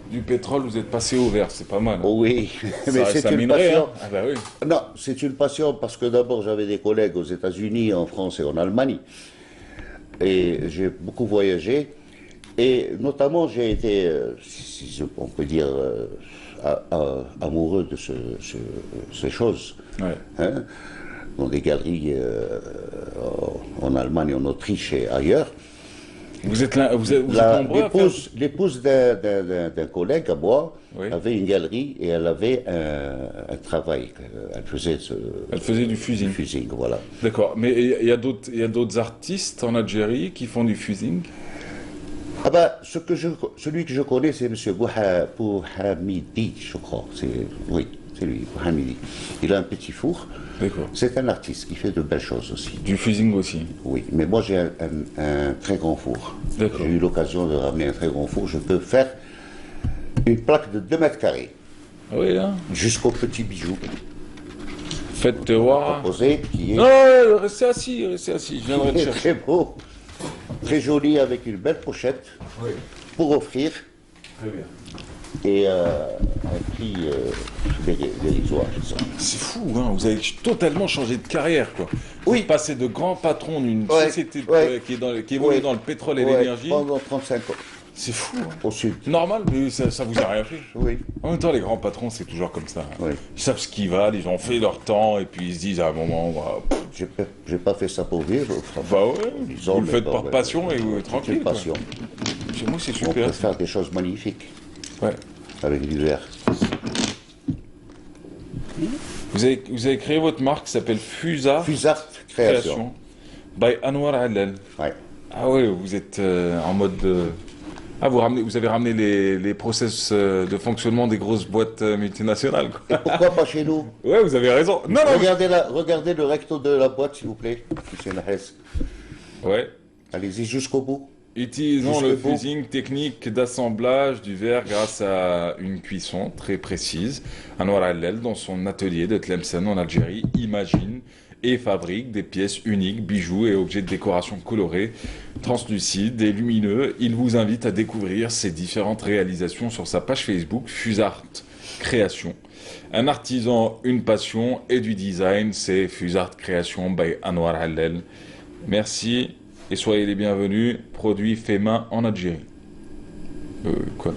Du pétrole, vous êtes passé au vert, c'est pas mal. Hein. Oui, mais c'est une passion. Hein. Ah bah oui. Non, c'est une passion parce que d'abord j'avais des collègues aux États-Unis, en France et en Allemagne. Et j'ai beaucoup voyagé. Et notamment, j'ai été, on peut dire, amoureux de ces choses. Ouais. Hein, dans des galeries en Allemagne, en Autriche et ailleurs. Vous êtes nombreux. L'épouse d'un collègue à moi avait une galerie et elle avait un travail. Elle faisait du fusing. Voilà. D'accord. Mais il y a d'autres artistes en Algérie qui font du fusing? Ah bah, celui que je connais, c'est M. Bouhamidi, je crois. Oui, c'est lui, Bouhamidi. Il a un petit four. C'est un artiste qui fait de belles choses aussi. Du fusing aussi? Oui, mais moi j'ai un très grand four. J'ai eu l'occasion de ramener un très grand four. Je peux faire une plaque de 2 mètres carrés. Ah oui, là. Jusqu'au petit bijou. Faites voir. Proposé, qui est... Non, restez assis, je viendrai le chercher. Très beau, très joli, avec une belle pochette pour offrir. Très bien. Et un prix dérisoire. C'est fou, hein, vous avez totalement changé de carrière, quoi. Vous êtes passé de grand patron d'une société qui évolue dans le pétrole et l'énergie. Pendant 35 ans. C'est fou. Hein. Au sud. Normal, mais ça vous a rien fait. Oui. En même temps, les grands patrons, c'est toujours comme ça. Ils savent ce qu'ils valent, ils ont fait leur temps, et puis ils se disent à un moment... J'ai pas fait ça pour vivre. Bah ouais, vous le faites par passion et vous êtes tranquille. Passion. Chez moi, c'est super. On peut faire des choses magnifiques. Ouais. Avec du verre. Vous avez créé votre marque qui s'appelle Fusart Création. By Anwar Allel. Ouais. Ah oui, vous êtes en mode de... Ah, vous avez ramené les process de fonctionnement des grosses boîtes multinationales, quoi. Et pourquoi pas chez nous? Ouais, vous avez raison. Non, regardez le recto de la boîte, s'il vous plaît, monsieur Nahes. Ouais. Allez-y jusqu'au bout. Utilisons le fusing technique d'assemblage du verre grâce à une cuisson très précise. Anwar Allel, dans son atelier de Tlemcen en Algérie, imagine et fabrique des pièces uniques, bijoux et objets de décoration colorés, translucides et lumineux. Il vous invite à découvrir ses différentes réalisations sur sa page Facebook Fusart Création. Un artisan, une passion et du design, c'est Fusart Création by Anwar Allel. Merci et soyez les bienvenus. Produit fait main en Algérie. Quoi?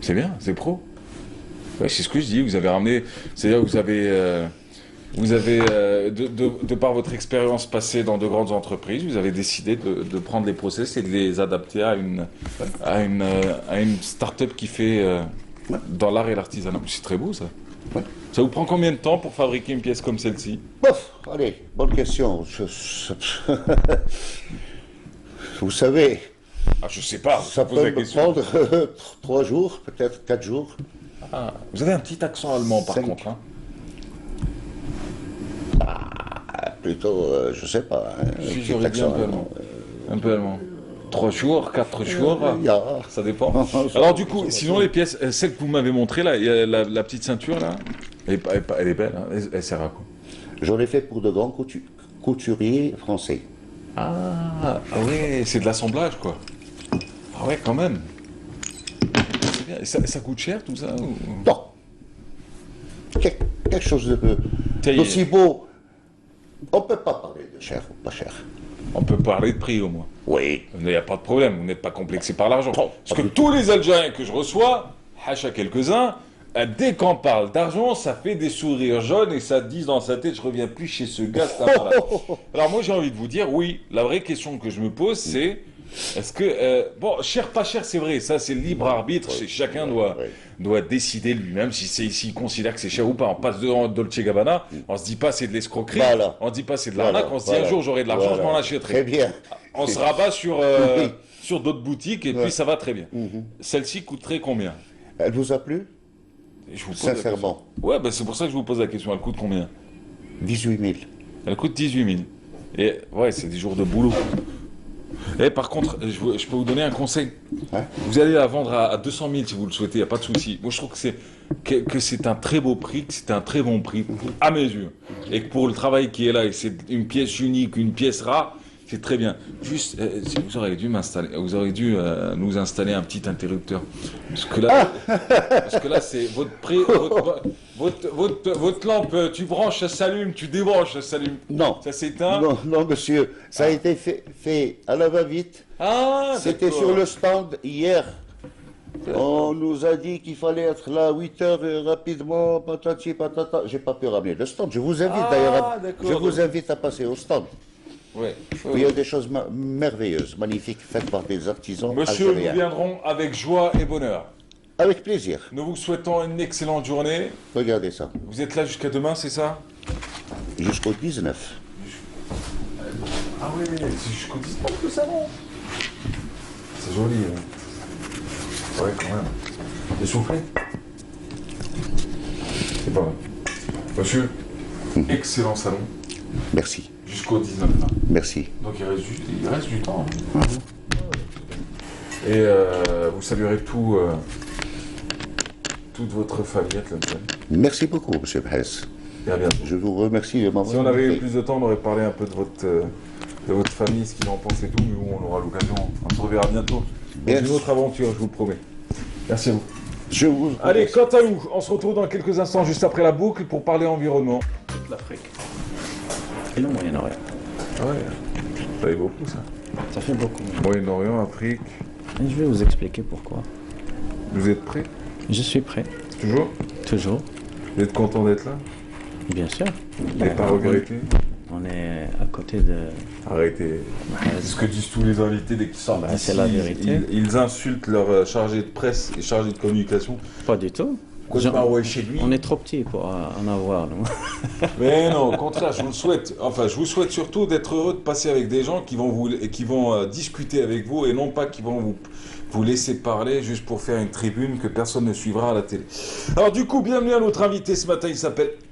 C'est bien, c'est pro. Ouais, c'est ce que je dis. Vous avez ramené, c'est-à-dire que vous avez, de par votre expérience passée dans de grandes entreprises, vous avez décidé de prendre les process et de les adapter à une start-up qui fait dans l'art et l'artisanat. C'est très beau, ça. Ouais. Ça vous prend combien de temps pour fabriquer une pièce comme celle-ci? Bof, allez, bonne question. Vous savez, Ah, je sais pas, Ça je pose la peut me question. prendre 3 jours, peut-être 4 jours. Ah, vous avez un petit accent allemand par 5. contre. Hein. Plutôt, je sais pas. Si, petit j'aurais dit un accent peu allemand. Un peu allemand. 3 jours, 4 jours, ya. ça dépend. Alors du coup, sinon les pièces, celle que vous m'avez montrée là, il y a la petite ceinture là, elle est belle, hein. Elle sert à quoi? J'en ai fait pour de grands couturiers français. Ah ouais, c'est de l'assemblage quoi. Ah ouais, quand même. C'est bien. Et ça coûte cher tout ça ou... Non. Quelque chose Taillé. d'aussi beau. On ne peut pas parler de cher ou pas cher. On peut parler de prix au moins. Oui. Il n'y a pas de problème, vous n'êtes pas complexé par l'argent. Parce que tous les Algériens que je reçois, hacha quelques-uns, dès qu'on parle d'argent, ça fait des sourires jaunes et ça dit dans sa tête, je reviens plus chez ce gars. Alors moi j'ai envie de vous dire, oui, la vraie question que je me pose c'est, est-ce que, bon, cher, pas cher, c'est vrai, ça c'est le libre arbitre, chacun doit décider lui-même s'il considère que c'est cher ou pas. On passe devant Dolce Gabbana, on se dit pas c'est de l'escroquerie, on se dit pas c'est de l'arnaque, on se dit un jour j'aurai de l'argent, je m'en achèterai. Très bien. On se rabat sur d'autres boutiques et puis ça va très bien. Celle-ci coûterait combien? Elle vous a plu? Je vous pose Sincèrement. Ouais, bah c'est pour ça que je vous pose la question. Elle coûte combien? 18 000. Elle coûte 18 000. Et ouais, c'est des jours de boulot. Et par contre, je peux vous donner un conseil. Vous allez la vendre à 200 000 si vous le souhaitez, il n'y a pas de souci. Moi, je trouve que c'est un très beau prix, que c'est un très bon prix, à mes yeux. Et que pour le travail qui est là, et c'est une pièce unique, une pièce rare, c'est très bien. Juste, vous auriez dû nous installer un petit interrupteur. Parce que là, c'est votre prix, votre lampe, tu branches, ça s'allume, tu débranches, ça s'allume. Non. Ça s'éteint. Non, monsieur. Ça a été fait à la va-vite. Ah, c'était sur le stand hier. On nous a dit qu'il fallait être là à 8 heures rapidement, patati patata. J'ai pas pu ramener le stand. Je vous invite à passer au stand. Ouais. Il y a des choses merveilleuses, magnifiques, faites par des artisans Monsieur, algériens. nous viendrons avec joie et bonheur. Avec plaisir. Nous vous souhaitons une excellente journée. Regardez ça. Vous êtes là jusqu'à demain, c'est ça? Jusqu'au 19. Ah oui, c'est jusqu'au 19 le salon. C'est joli. Ouais, quand même. Essoufflé. C'est pas mal. Monsieur, excellent salon. Merci. Jusqu'au 19 là. Merci. Donc il reste du temps. Hein. Et vous saluerez toute votre famille atlantienne. Merci beaucoup, monsieur Bhès. Et à bientôt. Je vous remercie de m'avoir Si on avait eu invité. plus de temps, on aurait parlé un peu de votre famille, ce qu'ils en pensent et tout, mais bon, on aura l'occasion. On se reverra bientôt. Dans une autre aventure, je vous le promets. Merci à vous. Allez, quant à nous, on se retrouve dans quelques instants, juste après la boucle, pour parler environnement. Toute l'Afrique. Et le Moyen-Orient. Ah ouais, ça fait beaucoup ça. Ça fait beaucoup. Moyen-Orient, Afrique. Et je vais vous expliquer pourquoi. Vous êtes prêts? Je suis prêt. Toujours? Toujours. Vous êtes content d'être là? Bien sûr. Vous n'avez pas regretté? On est à côté de... Arrêtez. C'est ce que disent tous les invités dès qu'ils sortent. Bah, c'est la vérité. Ils insultent leur chargé de presse et chargé de communication. Pas du tout. Chez lui. On est trop petits pour en avoir, nous. Mais non, au contraire, je vous le souhaite. Enfin, je vous souhaite surtout d'être heureux de passer avec des gens qui vont discuter avec vous et non pas qui vont vous laisser parler juste pour faire une tribune que personne ne suivra à la télé. Alors du coup, bienvenue à notre invité ce matin.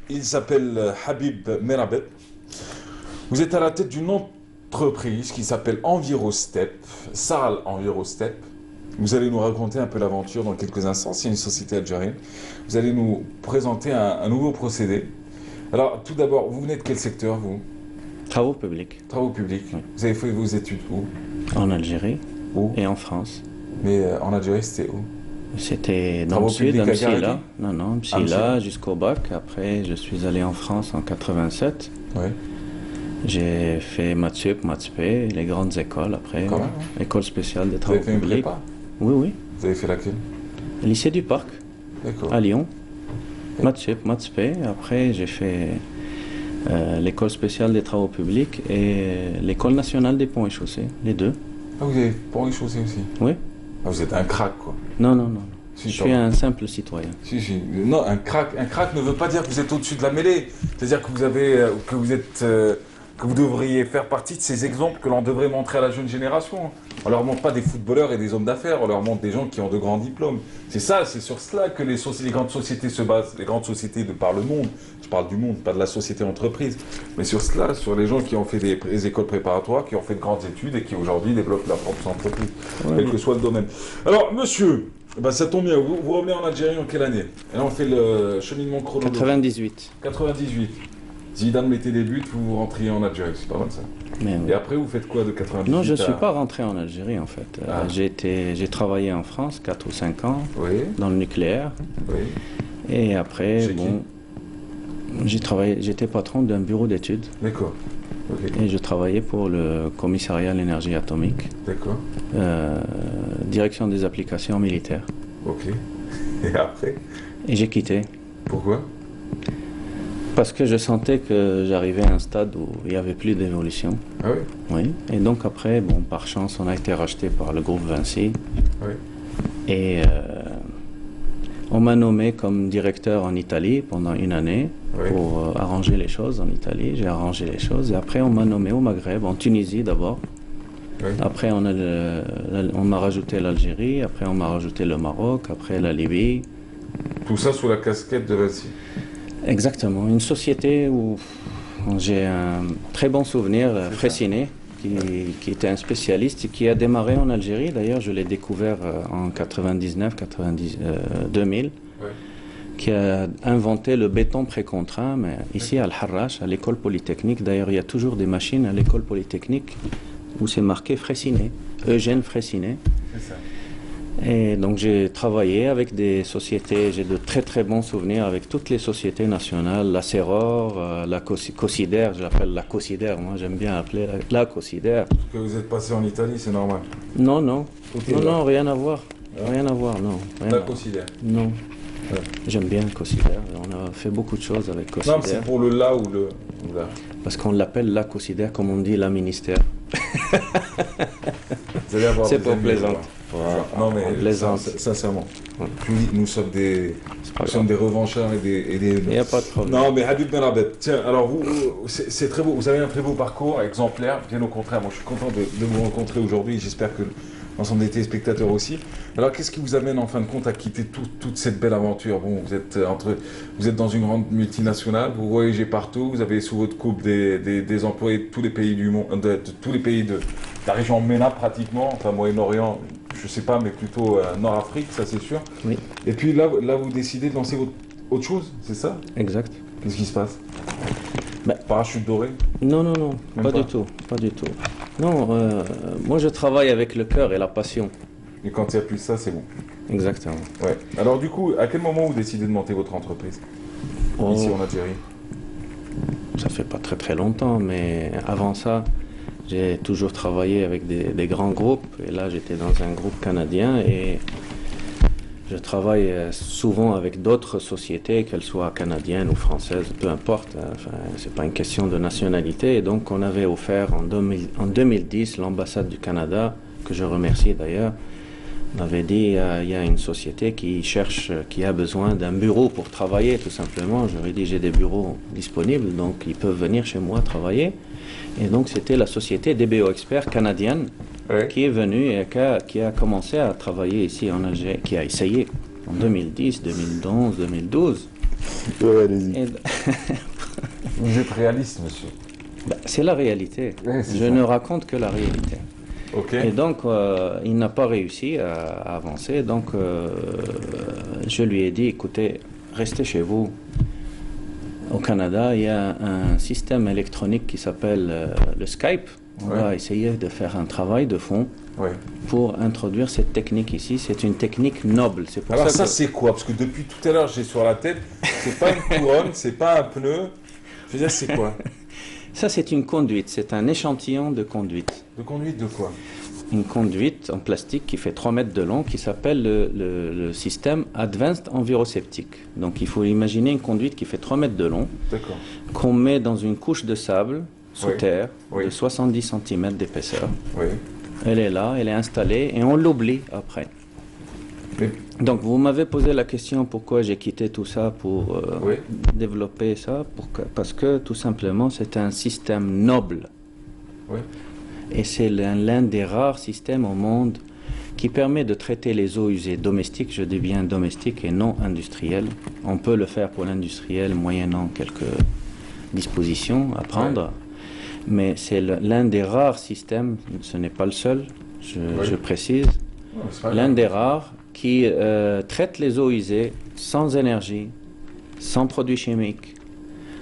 Il s'appelle Habib Merabet. Vous êtes à la tête d'une entreprise qui s'appelle EnviroStep, Saral EnviroStep. Vous allez nous raconter un peu l'aventure dans quelques instants. C'est une société algérienne. Vous allez nous présenter un nouveau procédé. Alors, tout d'abord, vous venez de quel secteur, vous? Travaux publics. Travaux publics. Oui. Vous avez fait vos études où? En Algérie. Où? Et en France. Mais en Algérie, c'était où? C'était dans Travaux le sud, à publics à Msila. Non, Msila jusqu'au bac. Après, je suis allé en France en 87. Oui. J'ai fait maths sup, maths spé, les grandes écoles après. Quand même, École spéciale des Vous travaux avez fait une publics. prépa? Oui. Vous avez fait laquelle? Lycée du Parc. D'accord. À Lyon. Maths sup, maths spé. Après, j'ai fait l'école spéciale des travaux publics et l'école nationale des ponts et chaussées, les deux. Ah, vous avez ponts et chaussées aussi? Oui. Ah, vous êtes un crack, quoi. Non. Si, je suis un simple citoyen. Si. Non, un crack ne veut pas dire que vous êtes au-dessus de la mêlée. C'est-à-dire que que vous devriez faire partie de ces exemples que l'on devrait montrer à la jeune génération. On leur montre pas des footballeurs et des hommes d'affaires, on leur montre des gens qui ont de grands diplômes. C'est ça, c'est sur cela que les grandes sociétés se basent, les grandes sociétés de par le monde. Je parle du monde, pas de la société entreprise. Mais sur cela, sur les gens qui ont fait des écoles préparatoires, qui ont fait de grandes études et qui aujourd'hui développent leur propre entreprise, quel que soit le domaine. Alors, monsieur, ben ça tombe bien, vous revenez en Algérie en quelle année? Et là, on fait le cheminement chronologique. 98. 98. Zidane mettait des buts, vous rentriez en Algérie, c'est pas mal ça. Mais oui. Et après, vous faites quoi de 98 Non, je ne suis pas rentré en Algérie en fait. J'ai travaillé en France 4 ou 5 ans dans le nucléaire. Oui. Et après, j'étais patron d'un bureau d'études. D'accord. Et je travaillais pour le commissariat à l'énergie atomique. D'accord. Direction des applications militaires. Ok. Et après? Et j'ai quitté. Pourquoi? Parce que je sentais que j'arrivais à un stade où il n'y avait plus d'évolution. Ah oui? Oui. Et donc après, bon, par chance, on a été racheté par le groupe Vinci. Oui. Et on m'a nommé comme directeur en Italie pendant une année pour arranger les choses en Italie. J'ai arrangé les choses. Et après, on m'a nommé au Maghreb, en Tunisie d'abord. Oui. Après, on m'a rajouté l'Algérie. Après, on m'a rajouté le Maroc. Après, la Libye. Tout ça sous la casquette de Vinci. Exactement, une société où j'ai un très bon souvenir, Fressinet, qui était un spécialiste et qui a démarré en Algérie. D'ailleurs, je l'ai découvert en 2000, qui a inventé le béton précontraint, mais ici à Al-Harrach, à l'école polytechnique. D'ailleurs, il y a toujours des machines à l'école polytechnique où c'est marqué Fressinet, Eugène Fressinet. C'est ça. Et donc j'ai travaillé avec des sociétés, j'ai de très très bons souvenirs avec toutes les sociétés nationales, la Seror, la Cosider, je l'appelle la Cosider, moi j'aime bien appeler la Cosider. Que vous êtes passé en Italie, c'est normal? Non, non, non, rien à voir, rien à voir, non. La Cosider? Non, j'aime bien Cosider, on a fait beaucoup de choses avec Cosider. Non, c'est pour le la ou le la. Parce qu'on l'appelle la Cosider comme on dit la ministère. C'est pour plaisante. Voilà. Non mais sincèrement, nous sommes des revanchards et des... Il n'y a pas de problème. Non mais Habib Ben Abed, tiens, alors vous, c'est très beau, vous avez un très beau parcours exemplaire, bien au contraire, moi je suis content de vous rencontrer aujourd'hui, j'espère que l'ensemble des téléspectateurs aussi. Alors qu'est-ce qui vous amène en fin de compte à quitter toute cette belle aventure? Bon, vous êtes dans une grande multinationale, vous voyagez partout, vous avez sous votre coupe des employés de tous les pays du monde, de tous les pays de la région MENA pratiquement, enfin Moyen-Orient, je sais pas, mais plutôt Nord-Afrique, ça c'est sûr. Oui. Et puis là vous décidez de lancer autre chose, c'est ça? Exact. Qu'est-ce qui se passe? Parachute doré? Non, non, non, pas du tout, pas du tout. Non, moi je travaille avec le cœur et la passion. Et quand il n'y a plus ça, c'est bon. Exactement. Ouais. Alors du coup, à quel moment vous décidez de monter votre entreprise ici en Algérie? Ça fait pas très très longtemps, mais avant ça, j'ai toujours travaillé avec des grands groupes. Et là, j'étais dans un groupe canadien et je travaille souvent avec d'autres sociétés, qu'elles soient canadiennes ou françaises, peu importe. Enfin, c'est pas une question de nationalité. Et donc, on avait offert en 2010 l'ambassade du Canada, que je remercie d'ailleurs. On avait dit il y a une société qui a besoin d'un bureau pour travailler, tout simplement. J'aurais dit j'ai des bureaux disponibles, donc ils peuvent venir chez moi travailler. Et donc, c'était la société DBO Expert canadienne. Qui est venu et qui a commencé à travailler ici en Algérie, qui a essayé en 2010, 2011, 2012. Allez-y. Vous êtes réaliste, monsieur. C'est la réalité. Je ne raconte que la réalité. Et donc, il n'a pas réussi à avancer. Donc, je lui ai dit, écoutez, restez chez vous. Au Canada, il y a un système électronique qui s'appelle le Skype. On va essayer de faire un travail de fond pour introduire cette technique ici. C'est une technique noble. Pour alors ça, c'est quoi? Parce que depuis tout à l'heure, j'ai sur la tête, c'est pas une couronne, c'est pas un pneu. Je veux dire, c'est quoi? Ça, c'est une conduite. C'est un échantillon de conduite. De conduite de quoi? Une conduite en plastique qui fait 3 mètres de long, qui s'appelle le système Advanced Enviroseptic. Donc, il faut imaginer une conduite qui fait 3 mètres de long, qu'on met dans une couche de sable sous terre de 70 cm d'épaisseur. Elle est là, elle est installée et on l'oublie après. Donc vous m'avez posé la question pourquoi j'ai quitté tout ça pour développer ça, parce que tout simplement c'est un système noble. Et c'est l'un des rares systèmes au monde qui permet de traiter les eaux usées domestiques, je dis bien domestiques et non industrielles. On peut le faire pour l'industriel moyennant quelques dispositions à prendre, mais c'est l'un des rares systèmes, ce n'est pas le seul, je précise, l'un des rares qui traite les eaux usées sans énergie, sans produits chimiques,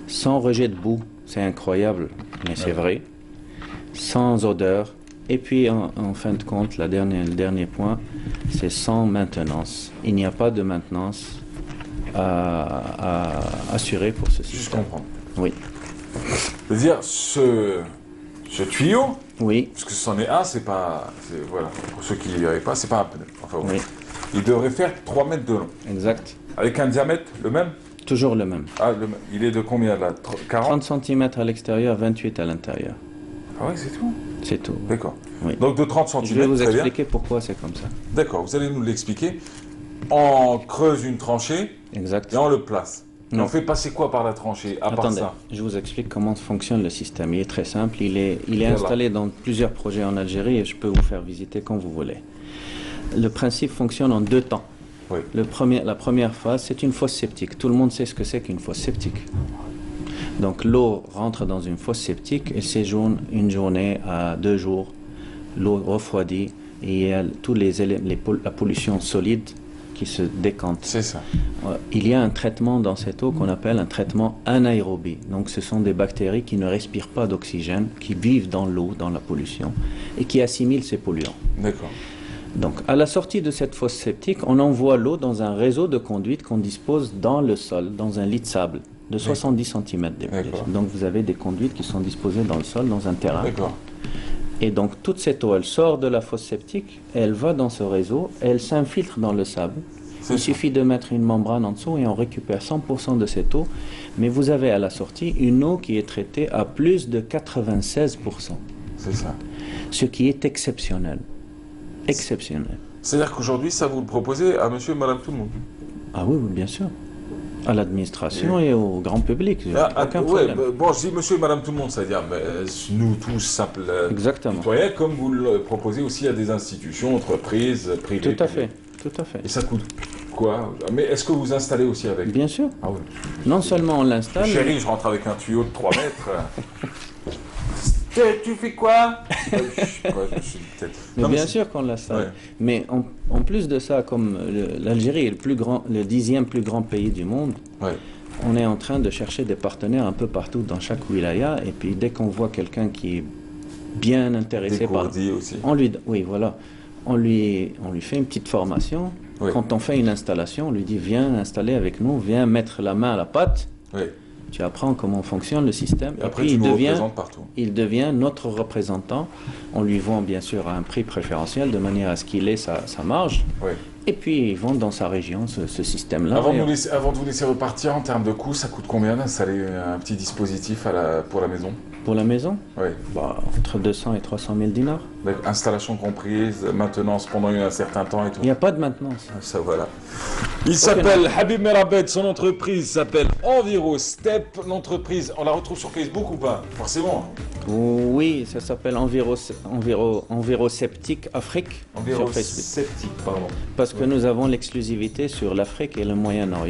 sans rejet de boue, c'est incroyable, mais c'est vrai, sans odeur. Et puis, en fin de compte, le dernier point, c'est sans maintenance. Il n'y a pas de maintenance à assurer pour ce système. Je comprends. Oui. C'est-à-dire, ce tuyau, oui. Parce que c'en est un, voilà, pour ceux qui n'y arrivent pas, c'est pas un pneu. Enfin, oui. Il devrait faire 3 mètres de long. Exact. Avec un diamètre, le même? Toujours le même. Ah, il est de combien là? 30 cm à l'extérieur, 28 à l'intérieur. Ah oui, c'est tout? C'est tout. D'accord. Oui. Donc de 30 cm, je vais vous très expliquer bien. Pourquoi c'est comme ça. D'accord, vous allez nous l'expliquer. On creuse une tranchée exact. Et on le place. Et Non. on fait passer quoi par la tranchée, à part Attendez, ça? je vous explique comment fonctionne le système. Il est très simple, il est installé dans plusieurs projets en Algérie et je peux vous faire visiter quand vous voulez. Le principe fonctionne en 2 temps. Oui. La première phase, c'est une fosse septique. Tout le monde sait ce que c'est qu'une fosse septique. Donc l'eau rentre dans une fosse septique et séjourne une journée à 2 jours. L'eau refroidit et il y a tous la pollution solide qui se décante. C'est ça. Il y a un traitement dans cette eau qu'on appelle un traitement anaérobie. Donc ce sont des bactéries qui ne respirent pas d'oxygène, qui vivent dans l'eau, dans la pollution, et qui assimilent ces polluants. D'accord. Donc à la sortie de cette fosse septique, on envoie l'eau dans un réseau de conduite qu'on dispose dans le sol, dans un lit de sable de 70 cm d'épaisseur. Donc vous avez des conduites qui sont disposées dans le sol, dans un terrain. D'accord. Et donc toute cette eau, elle sort de la fosse septique, elle va dans ce réseau, elle s'infiltre dans le sable. Il suffit de mettre une membrane en dessous et on récupère 100% de cette eau. Mais vous avez à la sortie une eau qui est traitée à plus de 96%. C'est ça. Ce qui est exceptionnel. Exceptionnel. C'est-à-dire qu'aujourd'hui, ça vous le proposez à monsieur et madame tout le monde? Ah oui, oui, bien sûr. À l'administration et au grand public. Aucun problème. Bon, je dis monsieur et madame tout le monde, c'est-à-dire nous tous, simples citoyens, comme vous le proposez aussi à des institutions, entreprises, privées. Tout à fait. Tout à fait. Et ça coûte quoi? Mais est-ce que vous installez aussi avec? Bien sûr. Ah oui. Non seulement on l'installe... Chérie, je rentre avec un tuyau de 3 mètres. Tu fais quoi? Mais bien sûr qu'on l'installe. Ouais. Mais en plus de ça, comme l'Algérie est le 10e plus grand pays du monde, on est en train de chercher des partenaires un peu partout dans chaque wilaya. Et puis dès qu'on voit quelqu'un qui est bien intéressé par... aussi. On lui fait une petite formation. Oui. Quand on fait une installation, on lui dit viens installer avec nous, viens mettre la main à la pâte. Oui. Tu apprends comment fonctionne le système. Et après, il devient notre représentant. On lui vend bien sûr à un prix préférentiel de manière à ce qu'il ait sa marge. Oui. Et puis ils vendent dans sa région ce système-là. Avant de vous laisser repartir, en termes de coût, ça coûte combien d'installer un petit dispositif pour la maison? Pour la maison? Oui. Entre 200 et 300 000 dinars. Installation comprise, maintenance pendant un certain temps et tout. Il n'y a pas de maintenance. Ça voilà. Il s'appelle Habib Merabed, son entreprise s'appelle EnviroStep. L'entreprise, on la retrouve sur Facebook ou pas? Forcément. Oui, ça s'appelle EnviroSeptic Afrique. EnviroSeptic, pardon. Parce que nous avons l'exclusivité sur l'Afrique et le Moyen-Orient.